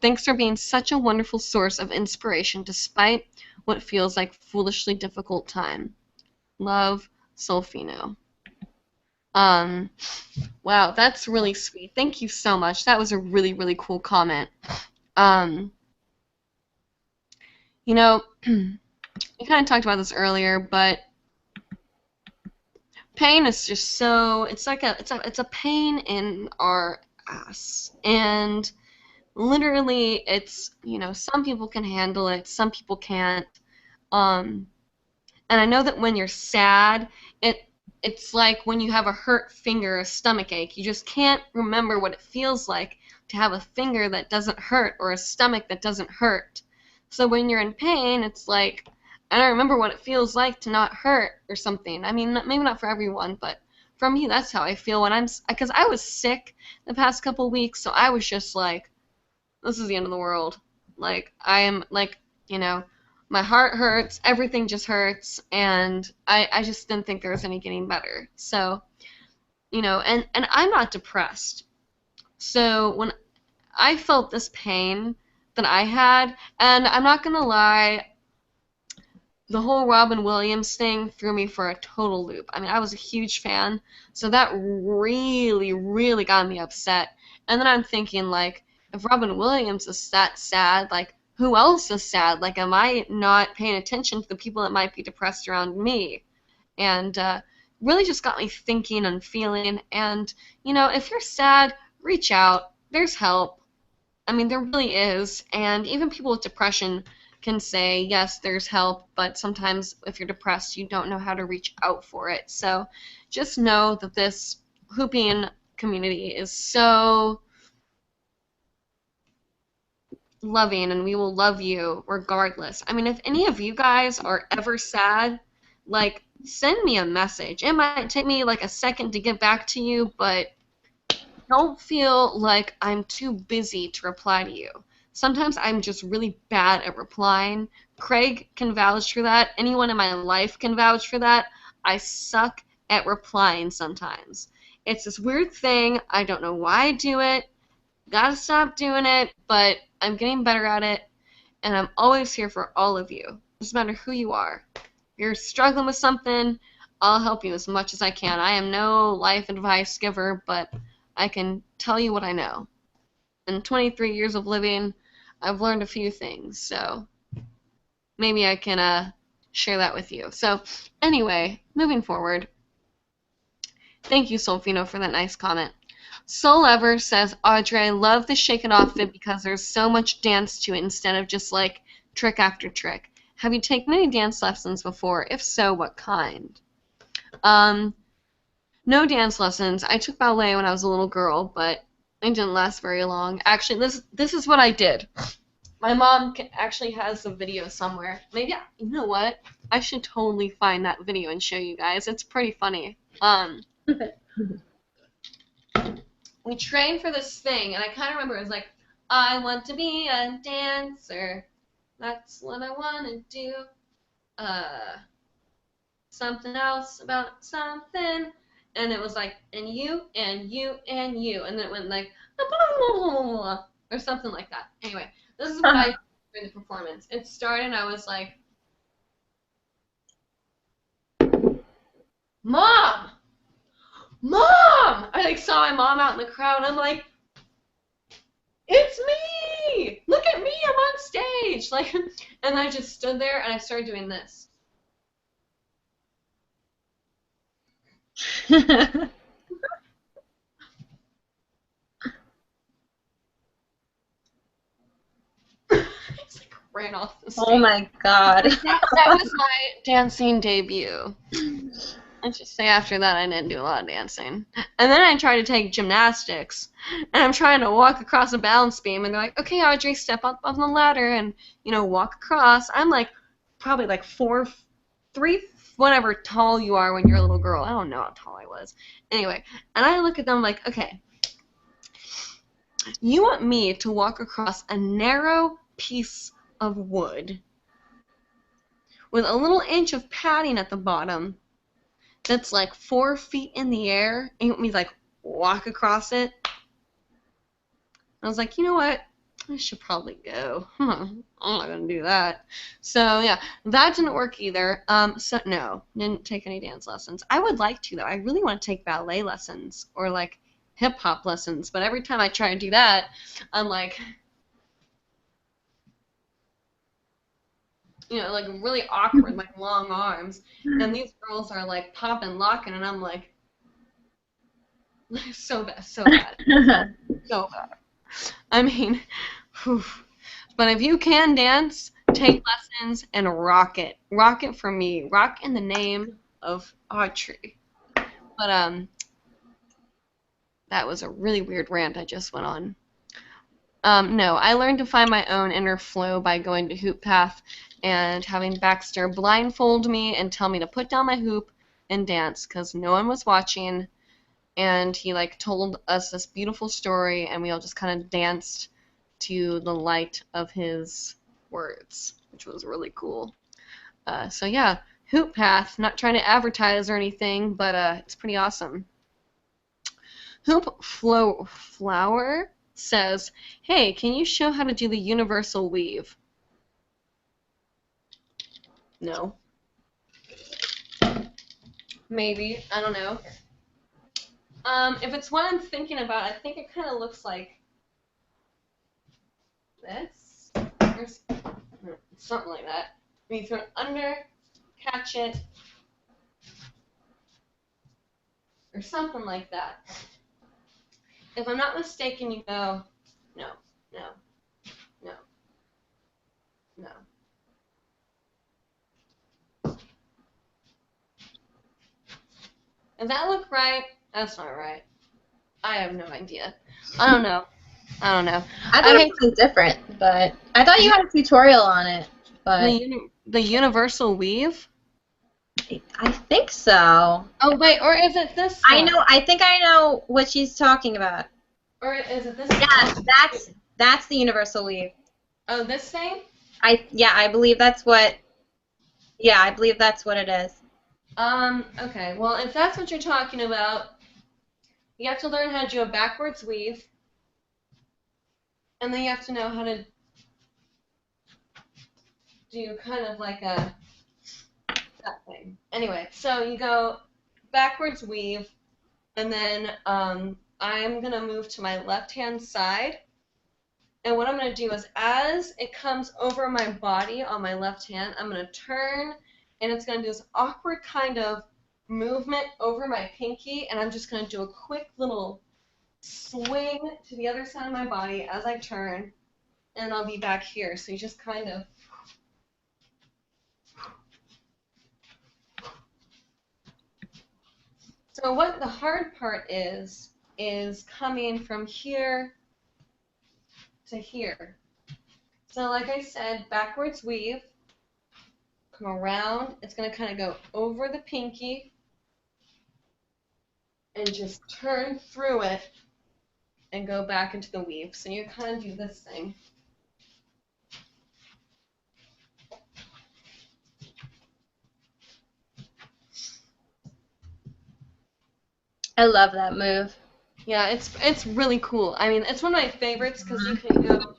Thanks for being such a wonderful source of inspiration despite what feels like foolishly difficult time. Love, Solfino. Wow, that's really sweet. Thank you so much. That was a really, really cool comment. You know, we kind of talked about this earlier, but pain is just so, it's a pain in our ass. And literally it's, you know, some people can handle it, some people can't. And I know that when you're sad, it's like when you have a hurt finger, a stomach ache. You just can't remember what it feels like to have a finger that doesn't hurt or a stomach that doesn't hurt. So when you're in pain, it's like, I don't remember what it feels like to not hurt or something. I mean, maybe not for everyone, but for me, that's how I feel when because I was sick the past couple weeks, so I was just like, this is the end of the world. Like, I am, like, you know, my heart hurts, everything just hurts, and I just didn't think there was any getting better. So, you know, and I'm not depressed. So when I felt this pain that I had, and I'm not going to lie, the whole Robin Williams thing threw me for a total loop. I mean, I was a huge fan, so that really, really got me upset. And then I'm thinking, like, if Robin Williams is that sad, like, who else is sad? Like, am I not paying attention to the people that might be depressed around me? And really just got me thinking and feeling. And, you know, if you're sad, reach out. There's help. I mean, there really is. And even people with depression can say, yes, there's help, but sometimes if you're depressed, you don't know how to reach out for it. So just know that this hooping community is so loving, and we will love you regardless. I mean, if any of you guys are ever sad, like, send me a message. It might take me like a second to get back to you, but don't feel like I'm too busy to reply to you. Sometimes I'm just really bad at replying. Craig can vouch for that. Anyone in my life can vouch for that. I suck at replying sometimes. It's this weird thing. I don't know why I do it. Gotta stop doing it, but I'm getting better at it, and I'm always here for all of you. Doesn't matter who you are. If you're struggling with something, I'll help you as much as I can. I am no life advice giver, but I can tell you what I know. In 23 years of living, I've learned a few things, so maybe I can share that with you. So anyway, moving forward. Thank you, Solfino, for that nice comment. Soul Ever says, Audrey, I love the Shake It Off fit because there's so much dance to it instead of just like trick after trick. Have you taken any dance lessons before? If so, what kind? No dance lessons. I took ballet when I was a little girl, but it didn't last very long. Actually, this is what I did. My mom actually has a video somewhere. Maybe, you know what? I should totally find that video and show you guys. It's pretty funny. We trained for this thing, and I kind of remember it was like, I want to be a dancer. That's what I want to do. Something else about something. And it was like, and you, and you, and you. And then it went like, or something like that. Anyway, this is what I did during the performance. It started, and I was like, Mom! Mom! I like saw my mom out in the crowd, and I'm like, it's me! Look at me, I'm on stage! Like, and I just stood there, and I started doing this. It's like ran off the stage. Oh my god. That was my dancing debut. Let's just say after that I didn't do a lot of dancing. And then I tried to take gymnastics, and I'm trying to walk across a balance beam, and they're like, okay, Audrey, step up on the ladder and, you know, walk across. I'm like probably like 3, whatever tall you are when you're a little girl. I don't know how tall I was. Anyway, and I look at them like, okay, you want me to walk across a narrow piece of wood with a little inch of padding at the bottom that's like 4 feet in the air, and you want me to like walk across it? I was like, you know what? I should probably go. I'm not gonna do that. So yeah, that didn't work either. So no, didn't take any dance lessons. I would like to though. I really want to take ballet lessons or like hip hop lessons, but every time I try to do that, I'm like, you know, like really awkward, like long arms, and these girls are like popping, locking, and I'm like, so bad, so bad, so bad. I mean, whew. But if you can dance, take lessons and rock it. Rock it for me. Rock in the name of Audrey. But that was a really weird rant I just went on. No, I learned to find my own inner flow by going to Hoop Path and having Baxter blindfold me and tell me to put down my hoop and dance because no one was watching. And he like told us this beautiful story, and we all just kind of danced to the light of his words, which was really cool. So yeah, Hoop Path. Not trying to advertise or anything, but it's pretty awesome. Hoop Flower says, hey, can you show how to do the universal weave? No. Maybe. I don't know. If it's what I'm thinking about, I think it kind of looks like this. or something like that. You throw it under, catch it, or something like that. If I'm not mistaken, you go, no, no, no, no. Does that look right? That's not right. I have no idea. I don't know. I I thought it was different, but I thought you had a tutorial on it. But the universal weave? I think so. Oh wait, or is it this one? I think I know what she's talking about. Or is it this Yeah, one? that's the universal weave. Oh, this thing? I believe that's what. Yeah, I believe that's what it is. Okay. Well, if that's what you're talking about, you have to learn how to do a backwards weave, and then you have to know how to do kind of like that thing. Anyway, so you go backwards weave, and then I'm gonna move to my left-hand side. And what I'm going to do is, as it comes over my body on my left hand, I'm going to turn, and it's going to do this awkward kind of movement over my pinky, and I'm just going to do a quick little swing to the other side of my body as I turn, and I'll be back here. So you just kind of... So what the hard part is coming from here to here. So like I said, backwards weave, come around, it's going to kind of go over the pinky and just turn through it and go back into the weave. So you kind of do this thing. I love that move. Yeah, it's really cool. I mean, it's one of my favorites because you can go,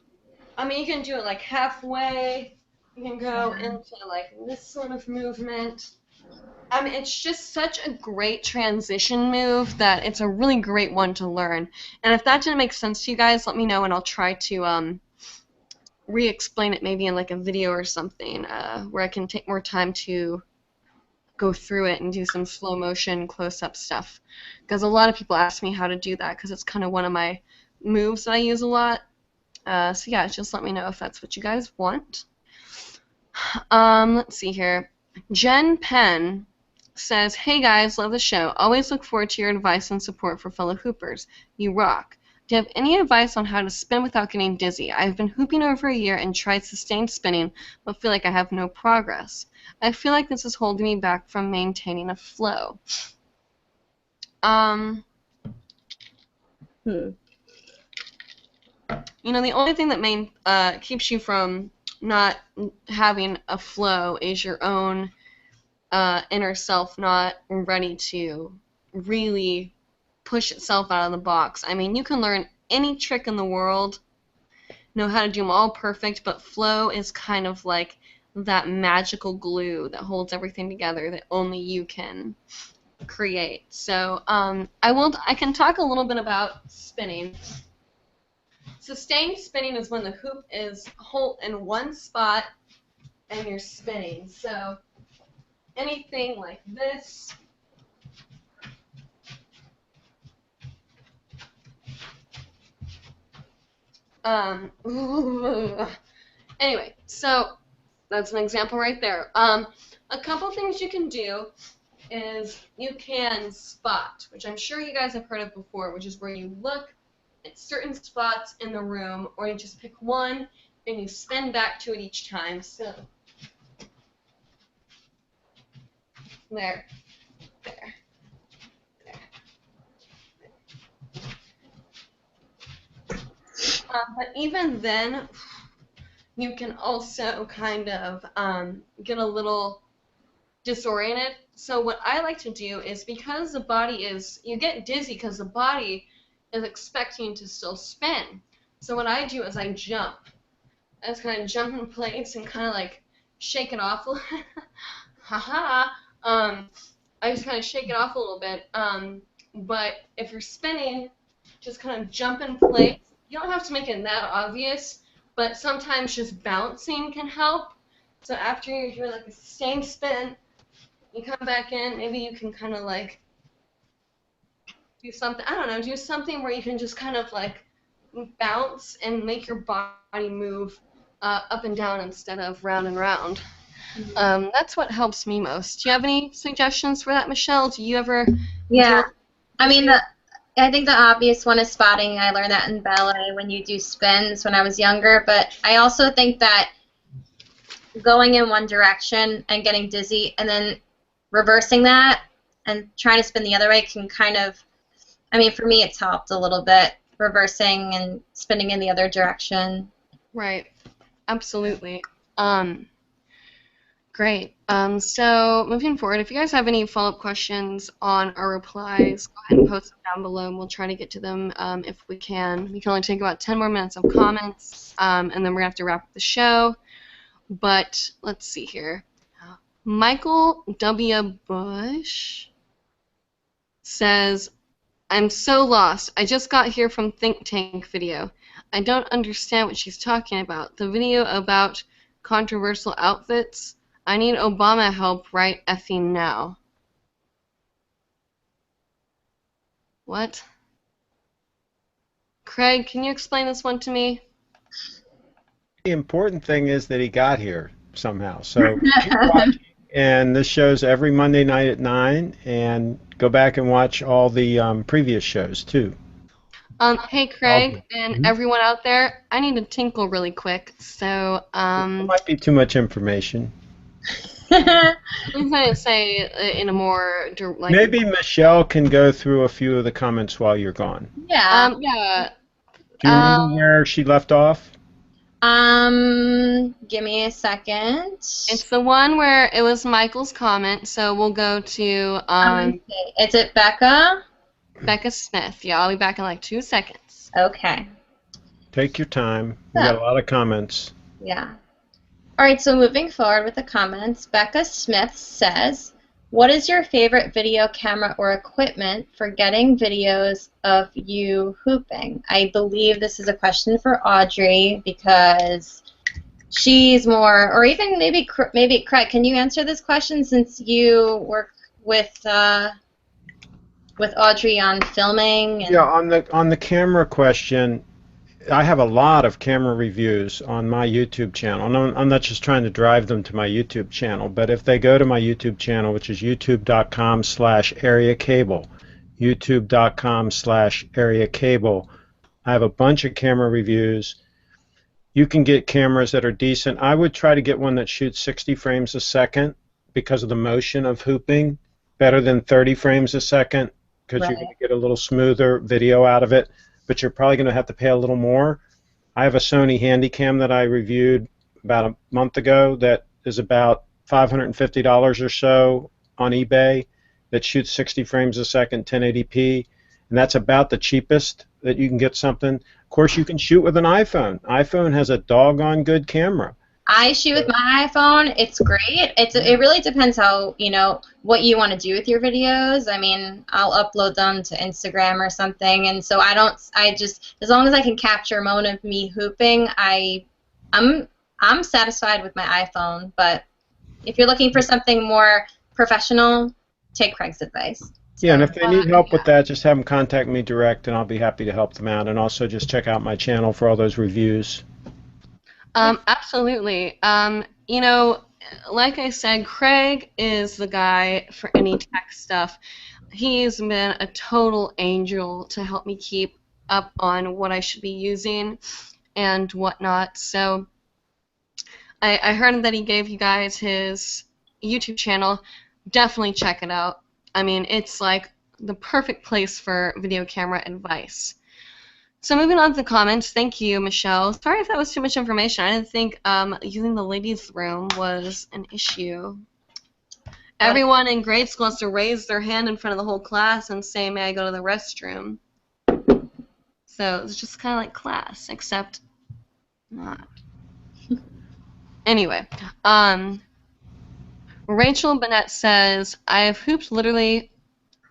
I mean, you can do it like halfway. You can go into like this sort of movement. I mean, it's just such a great transition move that it's a really great one to learn. And if that didn't make sense to you guys, let me know and I'll try to re-explain it maybe in like a video or something where I can take more time to go through it and do some slow motion close-up stuff. Because a lot of people ask me how to do that because it's kind of one of my moves that I use a lot. So yeah, just let me know if that's what you guys want. Let's see here. Jen Penn says, "Hey guys, love the show. Always look forward to your advice and support for fellow hoopers. You rock. Do you have any advice on how to spin without getting dizzy? I've been hooping over a year and tried sustained spinning, but feel like I have no progress. I feel like this is holding me back from maintaining a flow." You know, the only thing that keeps you from not having a flow is your own inner self not ready to really push itself out of the box. I mean, you can learn any trick in the world, know how to do them all perfect, but flow is kind of like that magical glue that holds everything together that only you can create. So I can talk a little bit about spinning. Sustained spinning is when the hoop is in one spot and you're spinning. So anything like this. Anyway, so that's an example right there. A couple things you can do is you can spot, which I'm sure you guys have heard of before, which is where you look at certain spots in the room, or you just pick one and you spin back to it each time. So there, there, there. But even then, you can also kind of get a little disoriented. So what I like to do is, because the body is, you get dizzy because the body is expecting to still spin. So what I do is I jump. I just kind of jump in place and kind of like shake it off a little. Haha. I just kind of shake it off a little bit. But if you're spinning, just kind of jump in place. You don't have to make it that obvious, but sometimes just bouncing can help. So after you do like a sustained spin, you come back in, maybe you can kind of like do something, I don't know, do something where you can just kind of like bounce and make your body move up and down instead of round and round. That's what helps me most. Do you have any suggestions for that, Michelle? Do you ever Yeah. do? I mean, I think the obvious one is spotting. I learned that in ballet when you do spins when I was younger. But I also think that going in one direction and getting dizzy and then reversing that and trying to spin the other way can kind of, I mean, for me it's helped a little bit, reversing and spinning in the other direction. Right. Absolutely. Great. So moving forward, if you guys have any follow-up questions on our replies, go ahead and post them down below, and we'll try to get to them if we can. We can only take about 10 more minutes of comments, and then we're going to have to wrap up the show. But let's see here. Michael W. Bush says, I'm so lost. I just got here from Think Tank video. I don't understand what she's talking about. The video about controversial outfits? I need Obama help right effing now. What? Craig, can you explain this one to me? The important thing is that he got here somehow. So keep watching, and this show's every Monday night at 9, and go back and watch all the previous shows too. Hey Craig and everyone out there, I need to tinkle really quick. So It might be too much information. I'm going to say in a more like. Maybe Michelle can go through a few of the comments while you're gone. Yeah. Yeah. Do you remember where she left off? Give me a second. It's the one where it was Michael's comment, so we'll go to Is it Becca? Becca Smith. Yeah, I'll be back in like 2 seconds. Okay. Take your time. We got a lot of comments. Yeah. All right, so moving forward with the comments, Becca Smith says, what is your favorite video camera or equipment for getting videos of you hooping? I believe this is a question for Audrey because she's more, or even maybe Craig, can you answer this question since you work with Audrey on filming? And... Yeah, on the camera question, I have a lot of camera reviews on my YouTube channel. I'm not just trying to drive them to my YouTube channel, but if they go to my YouTube channel, which is youtube.com/areacable, youtube.com/areacable, I have a bunch of camera reviews. You can get cameras that are decent. I would try to get one that shoots 60 frames a second because of the motion of hooping, better than 30 frames a second because you're going to get a little smoother video out of it. But you're probably going to have to pay a little more. I have a Sony Handycam that I reviewed about a month ago that is about $550 or so on eBay that shoots 60 frames a second, 1080p, and that's about the cheapest that you can get something. Of course, you can shoot with an iPhone. iPhone has a doggone good camera. I shoot with my iPhone. It's great. It really depends how, what you want to do with your videos. I mean, I'll upload them to Instagram or something, and so I just as long as I can capture a moment of me hooping, I'm satisfied with my iPhone. But if you're looking for something more professional, take Craig's advice. Yeah, and if they need help with that, just have them contact me direct, and I'll be happy to help them out. And also just check out my channel for all those reviews. Absolutely. Like I said, Craig is the guy for any tech stuff. He's been a total angel to help me keep up on what I should be using and whatnot. So I heard that he gave you guys his YouTube channel. Definitely check it out. I mean, it's like the perfect place for video camera advice. So moving on to the comments, thank you, Michelle. Sorry if that was too much information. I didn't think using the ladies' room was an issue. Everyone in grade school has to raise their hand in front of the whole class and say, may I go to the restroom? So it's just kind of like class, except not. Anyway, Rachel Bennett says, I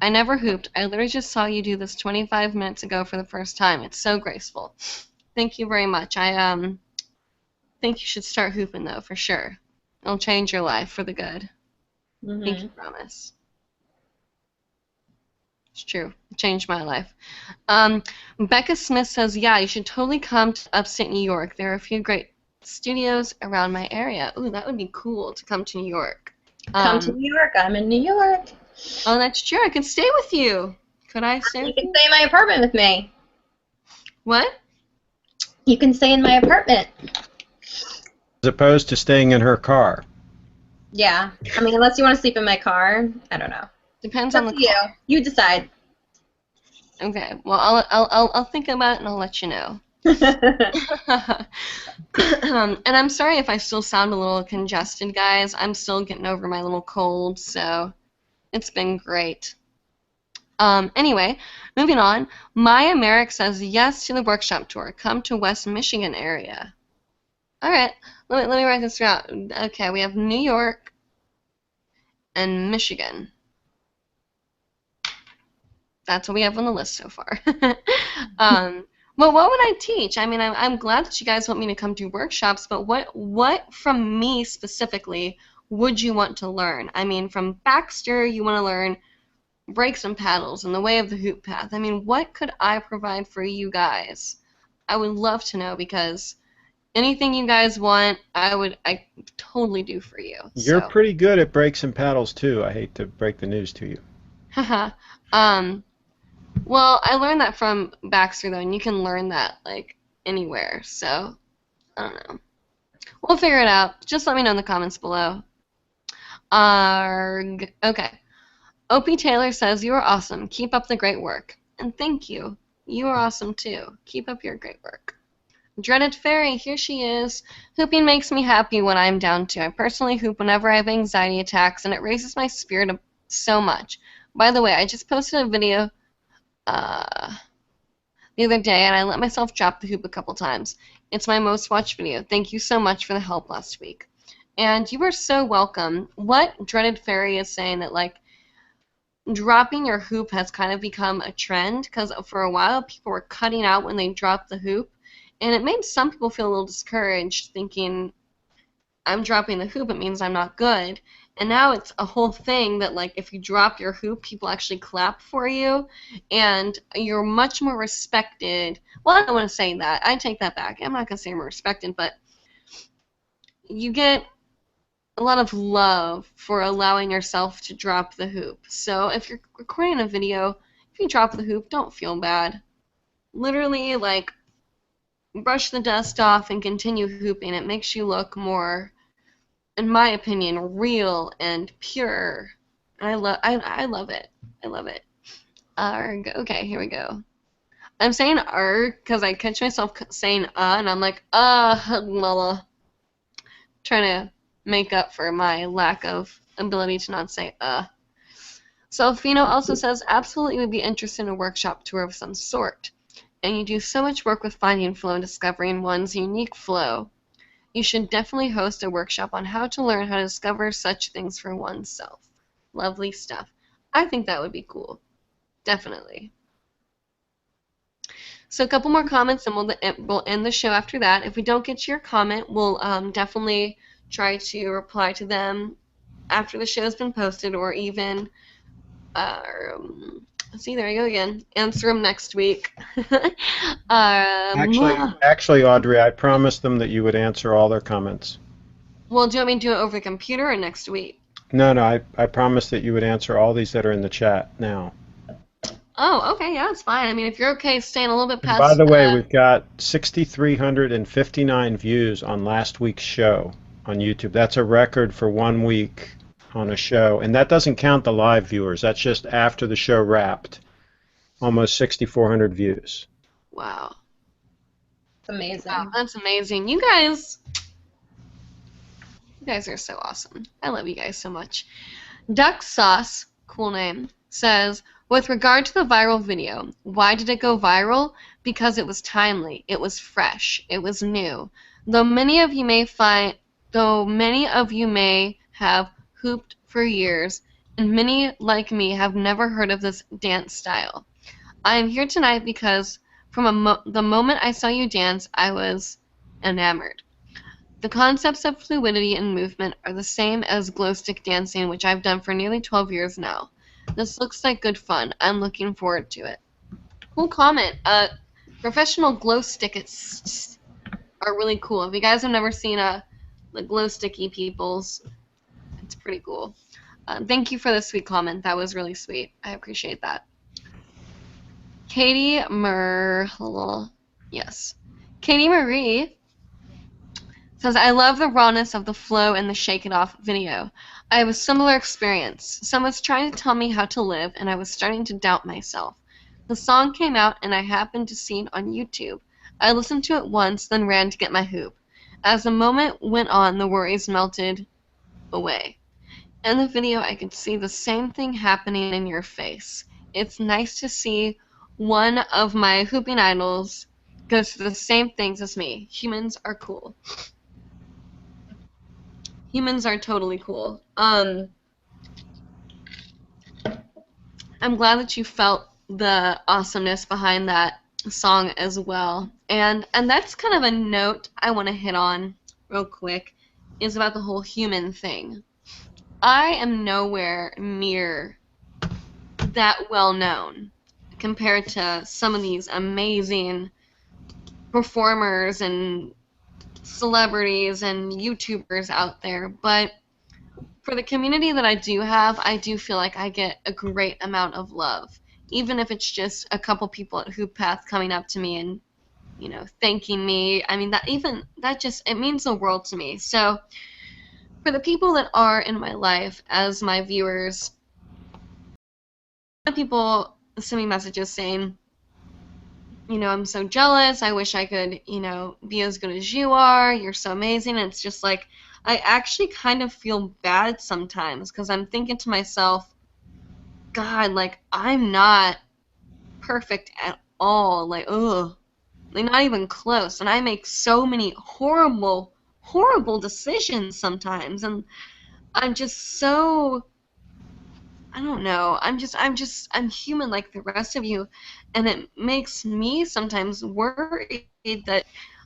never hooped. I literally just saw you do this 25 minutes ago for the first time. It's so graceful. Thank you very much. I think you should start hooping, though, for sure. It'll change your life for the good. Pinky promise. It's true. It changed my life. Becca Smith says, yeah, you should totally come to upstate New York. There are a few great studios around my area. Ooh, that would be cool to come to New York. Come to New York. I'm in New York. Oh, that's true. I could stay with you. Could I stay with you? You can stay in my apartment with me. What? You can stay in my apartment. As opposed to staying in her car. Yeah. I mean, unless you want to sleep in my car, I don't know. Depends It's on up the to car. you. You decide. Okay. Well, I'll think about it and I'll let you know. And I'm sorry if I still sound a little congested, guys. I'm still getting over my little cold, so it's been great. Anyway, moving on. Maya Merrick says yes to the workshop tour. Come to West Michigan area. All right, let me write this down. Okay, we have New York and Michigan. That's what we have on the list so far. Well, what would I teach? I mean, I'm glad that you guys want me to come do workshops, but what from me specifically would you want to learn? I mean, from Baxter, you want to learn brakes and paddles and the way of the hoop path. I mean, what could I provide for you guys? I would love to know, because anything you guys want, I totally do for you. You're pretty good at brakes and paddles too. I hate to break the news to you. Haha. Well, I learned that from Baxter, though, and you can learn that, like, anywhere, so, I don't know. We'll figure it out. Just let me know in the comments below. Arg. Okay. Opie Taylor says, you are awesome. Keep up the great work. And thank you. You are awesome, too. Keep up your great work. Dreaded Fairy, here she is. Hooping makes me happy when I'm down, too. I personally hoop whenever I have anxiety attacks, and it raises my spirit so much. By the way, I just posted a video the other day, and I let myself drop the hoop a couple times. It's my most watched video. Thank you so much for the help last week. And you are so welcome. What Dreaded Fairy is saying that, like, dropping your hoop has kind of become a trend, because for a while people were cutting out when they dropped the hoop, and it made some people feel a little discouraged, thinking, I'm dropping the hoop, it means I'm not good. And now it's a whole thing that, like, if you drop your hoop, people actually clap for you, and you're much more respected. Well, I don't want to say that. I take that back. I'm not going to say more respected, but you get a lot of love for allowing yourself to drop the hoop. So if you're recording a video, if you drop the hoop, don't feel bad. Literally, like, brush the dust off and continue hooping. It makes you look more, in my opinion, real and pure. I love it. I love it. Arg. Okay, here we go. I'm saying arg because I catch myself saying and I'm like, mama. Trying to make up for my lack of ability to not say So Fino also says, absolutely would be interested in a workshop tour of some sort. And you do so much work with finding flow and discovering one's unique flow. You should definitely host a workshop on how to learn how to discover such things for oneself. Lovely stuff. I think that would be cool. Definitely. So a couple more comments, and we'll end the show after that. If we don't get to your comment, we'll definitely try to reply to them after the show's been posted, or even, see, there you go again. Answer them next week. Actually, Audrey, I promised them that you would answer all their comments. Well, do you want me to do it over the computer or next week? No, I promised that you would answer all these that are in the chat now. Oh, okay, yeah, that's fine. I mean, if you're okay staying a little bit past... By the way, we've got 6,359 views on last week's show on YouTube. That's a record for 1 week on a show, and that doesn't count the live viewers. That's just after the show wrapped. Almost 6,400 views. Wow. It's amazing. Wow, that's amazing. You guys are so awesome. I love you guys so much. Duck Sauce, cool name, says, with regard to the viral video, why did it go viral? Because it was timely, it was fresh, it was new. Though many of you may have hooped for years, and many like me have never heard of this dance style. I am here tonight because from the moment I saw you dance, I was enamored. The concepts of fluidity and movement are the same as glow stick dancing, which I've done for nearly 12 years now. This looks like good fun. I'm looking forward to it. Cool comment. Professional glow sticks are really cool. If you guys have never seen the glow sticky peoples, it's pretty cool. Thank you for the sweet comment. That was really sweet. I appreciate that. Katie Marie says, I love the rawness of the flow and the Shake It Off video. I have a similar experience. Someone's trying to tell me how to live, and I was starting to doubt myself. The song came out, and I happened to see it on YouTube. I listened to it once, then ran to get my hoop. As the moment went on, the worries melted away. In the video, I could see the same thing happening in your face. It's nice to see one of my hooping idols goes through the same things as me. Humans are cool. Humans are totally cool. I'm glad that you felt the awesomeness behind that song as well. And that's kind of a note I want to hit on real quick, is about the whole human thing. I am nowhere near that well known compared to some of these amazing performers and celebrities and YouTubers out there, but for the community that I do have, I do feel like I get a great amount of love, even if it's just a couple people at Hoop Path coming up to me and, you know, thanking me. I mean, it means the world to me. So for the people that are in my life as my viewers, people send me messages saying, you know, I'm so jealous, I wish I could, you know, be as good as you are, you're so amazing. And it's just like, I actually kind of feel bad sometimes, because I'm thinking to myself, God, like, I'm not perfect at all, like, ugh, like, not even close, and I make so many horrible, horrible decisions sometimes, and I'm just so, I don't know, I'm human like the rest of you, and it makes me sometimes worried that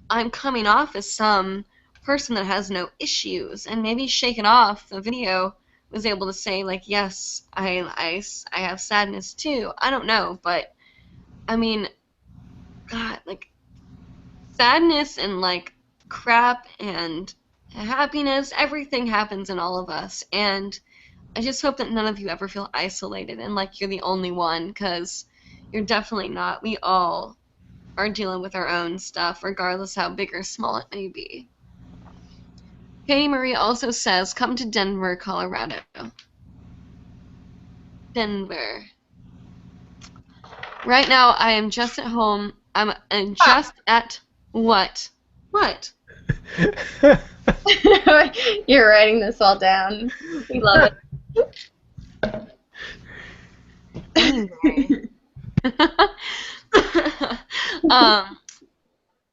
I'm coming off as some person that has no issues. And maybe Shake It Off, the video, was able to say, like, yes, I have sadness too. I don't know, but I mean, God, like, sadness and like crap and happiness, everything happens in all of us, and I just hope that none of you ever feel isolated and like you're the only one, because you're definitely not. We all are dealing with our own stuff, regardless how big or small it may be. Katie Marie also says, come to Denver, Colorado. Denver. Right now, I am just at home. I'm just at what? What? You're writing this all down. We love it. Anyway.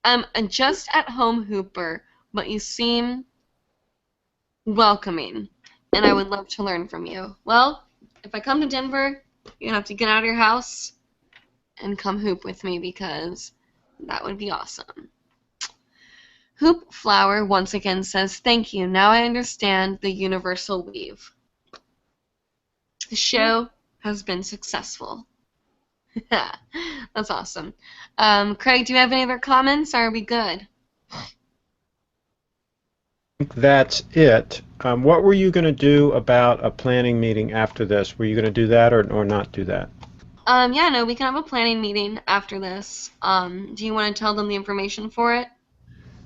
I'm just at home hooper, but you seem welcoming, and I would love to learn from you. Well, if I come to Denver, you're gonna have to get out of your house and come hoop with me, because that would be awesome. Hoop Flower once again says, thank you. Now I understand the universal weave. The show has been successful. That's awesome. Craig, do you have any other comments, or are we good? That's it. What were you going to do about a planning meeting after this? Were you going to do that or not do that? Yeah, no, we can have a planning meeting after this. Do you want to tell them the information for it?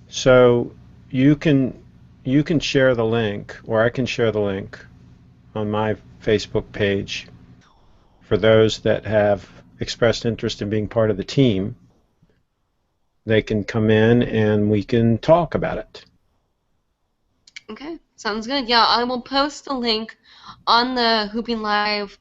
So you can share the link, or I can share the link on my Facebook page for those that have expressed interest in being part of the team. They can come in and we can talk about it. Okay, sounds good. Yeah, I will post the link on the Hooping Live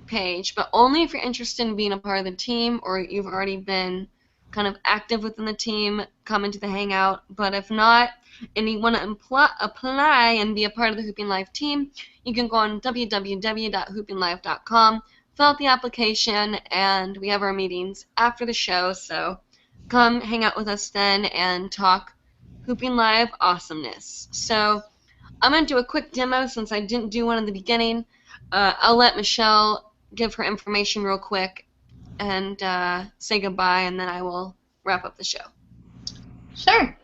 page, but only if you're interested in being a part of the team, or you've already been kind of active within the team, come into the Hangout. But if not, and you want to apply and be a part of the Hooping Live team, you can go on www.hoopinglive.com, fill out the application, and we have our meetings after the show, so come hang out with us then and talk Hooping Live awesomeness. So I'm going to do a quick demo since I didn't do one in the beginning. I'll let Michelle give her information real quick and say goodbye, and then I will wrap up the show. Sure.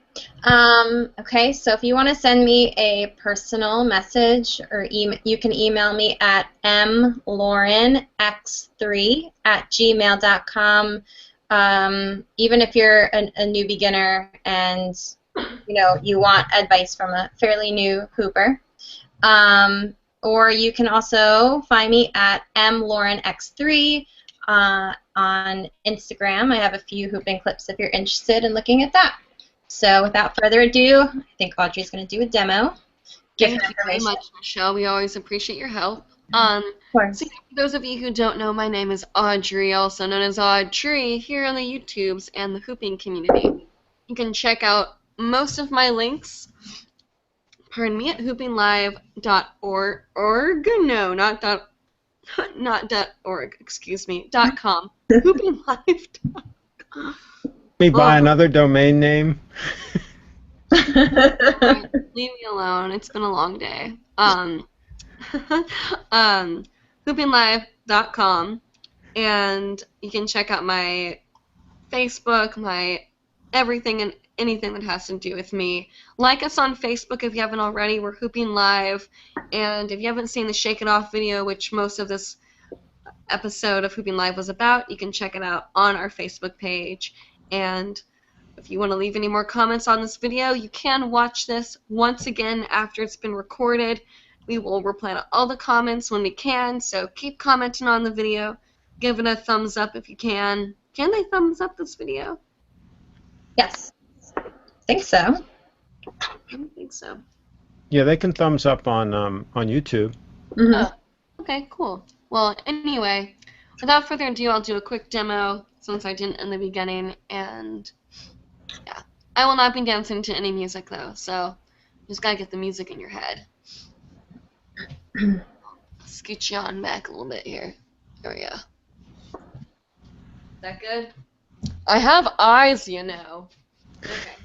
Okay, so if you want to send me a personal message, or you can email me at mlaurenx3@gmail.com. Even if you're a new beginner and you want advice from a fairly new hooper. Or you can also find me at mlaurenx3 on Instagram. I have a few hooping clips if you're interested in looking at that. So without further ado, I think Audrey's going to do a demo. Thank you very much, Michelle. We always appreciate your help. So for those of you who don't know, my name is Audrey, also known as Audrey, here on the YouTubes and the hooping community. You can check out most of my links, pardon me, at hoopinglive.org. No, not .org, excuse me, .com. hoopinglive.com. Me buy another domain name. Leave me alone. It's been a long day. Hoopinglive.com, and you can check out my Facebook, my everything and anything that has to do with me. Like us on Facebook if you haven't already. We're Hooping Live, and if you haven't seen the Shake It Off video, which most of this episode of Hooping Live was about, you can check it out on our Facebook page. And if you want to leave any more comments on this video, you can watch this once again after it's been recorded. We will reply to all the comments when we can, so keep commenting on the video. Give it a thumbs up if you can. Can they thumbs up this video? Yes. I think so. I don't think so. Yeah, they can thumbs up on YouTube. Mm-hmm. Oh, okay, cool. Well, anyway, without further ado, I'll do a quick demo since I didn't in the beginning, and yeah. I will not be dancing to any music, though, so you just gotta get the music in your head. Scoot you on back a little bit here. There we go. Is that good? I have eyes, you know. Okay.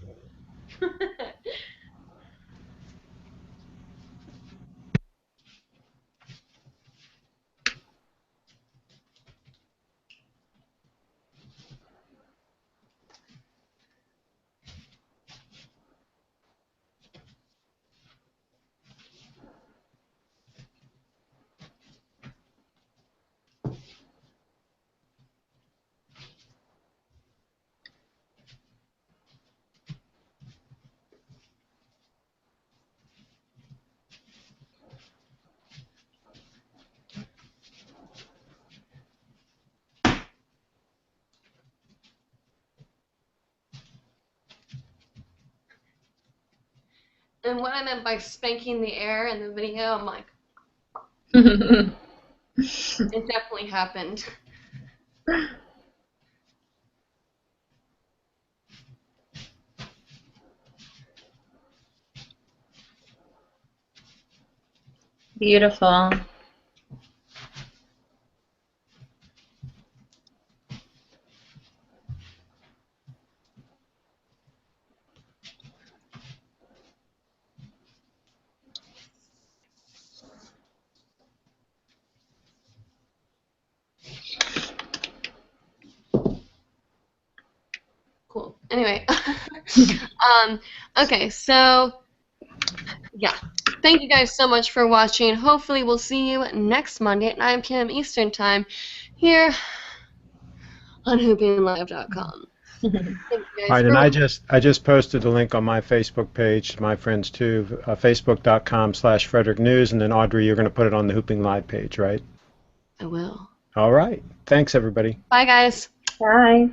And what I meant by spanking the air in the video, I'm like, it definitely happened. Beautiful. Cool. Anyway, okay, so yeah, thank you guys so much for watching. Hopefully, we'll see you next Monday at 9 p.m. Eastern Time here on hoopinglive.com. All right, and I just posted the link on my Facebook page to my friends too, facebook.com/Frederick News, and then Audrey, you're going to put it on the Hooping Live page, right? I will. All right. Thanks, everybody. Bye, guys. Bye.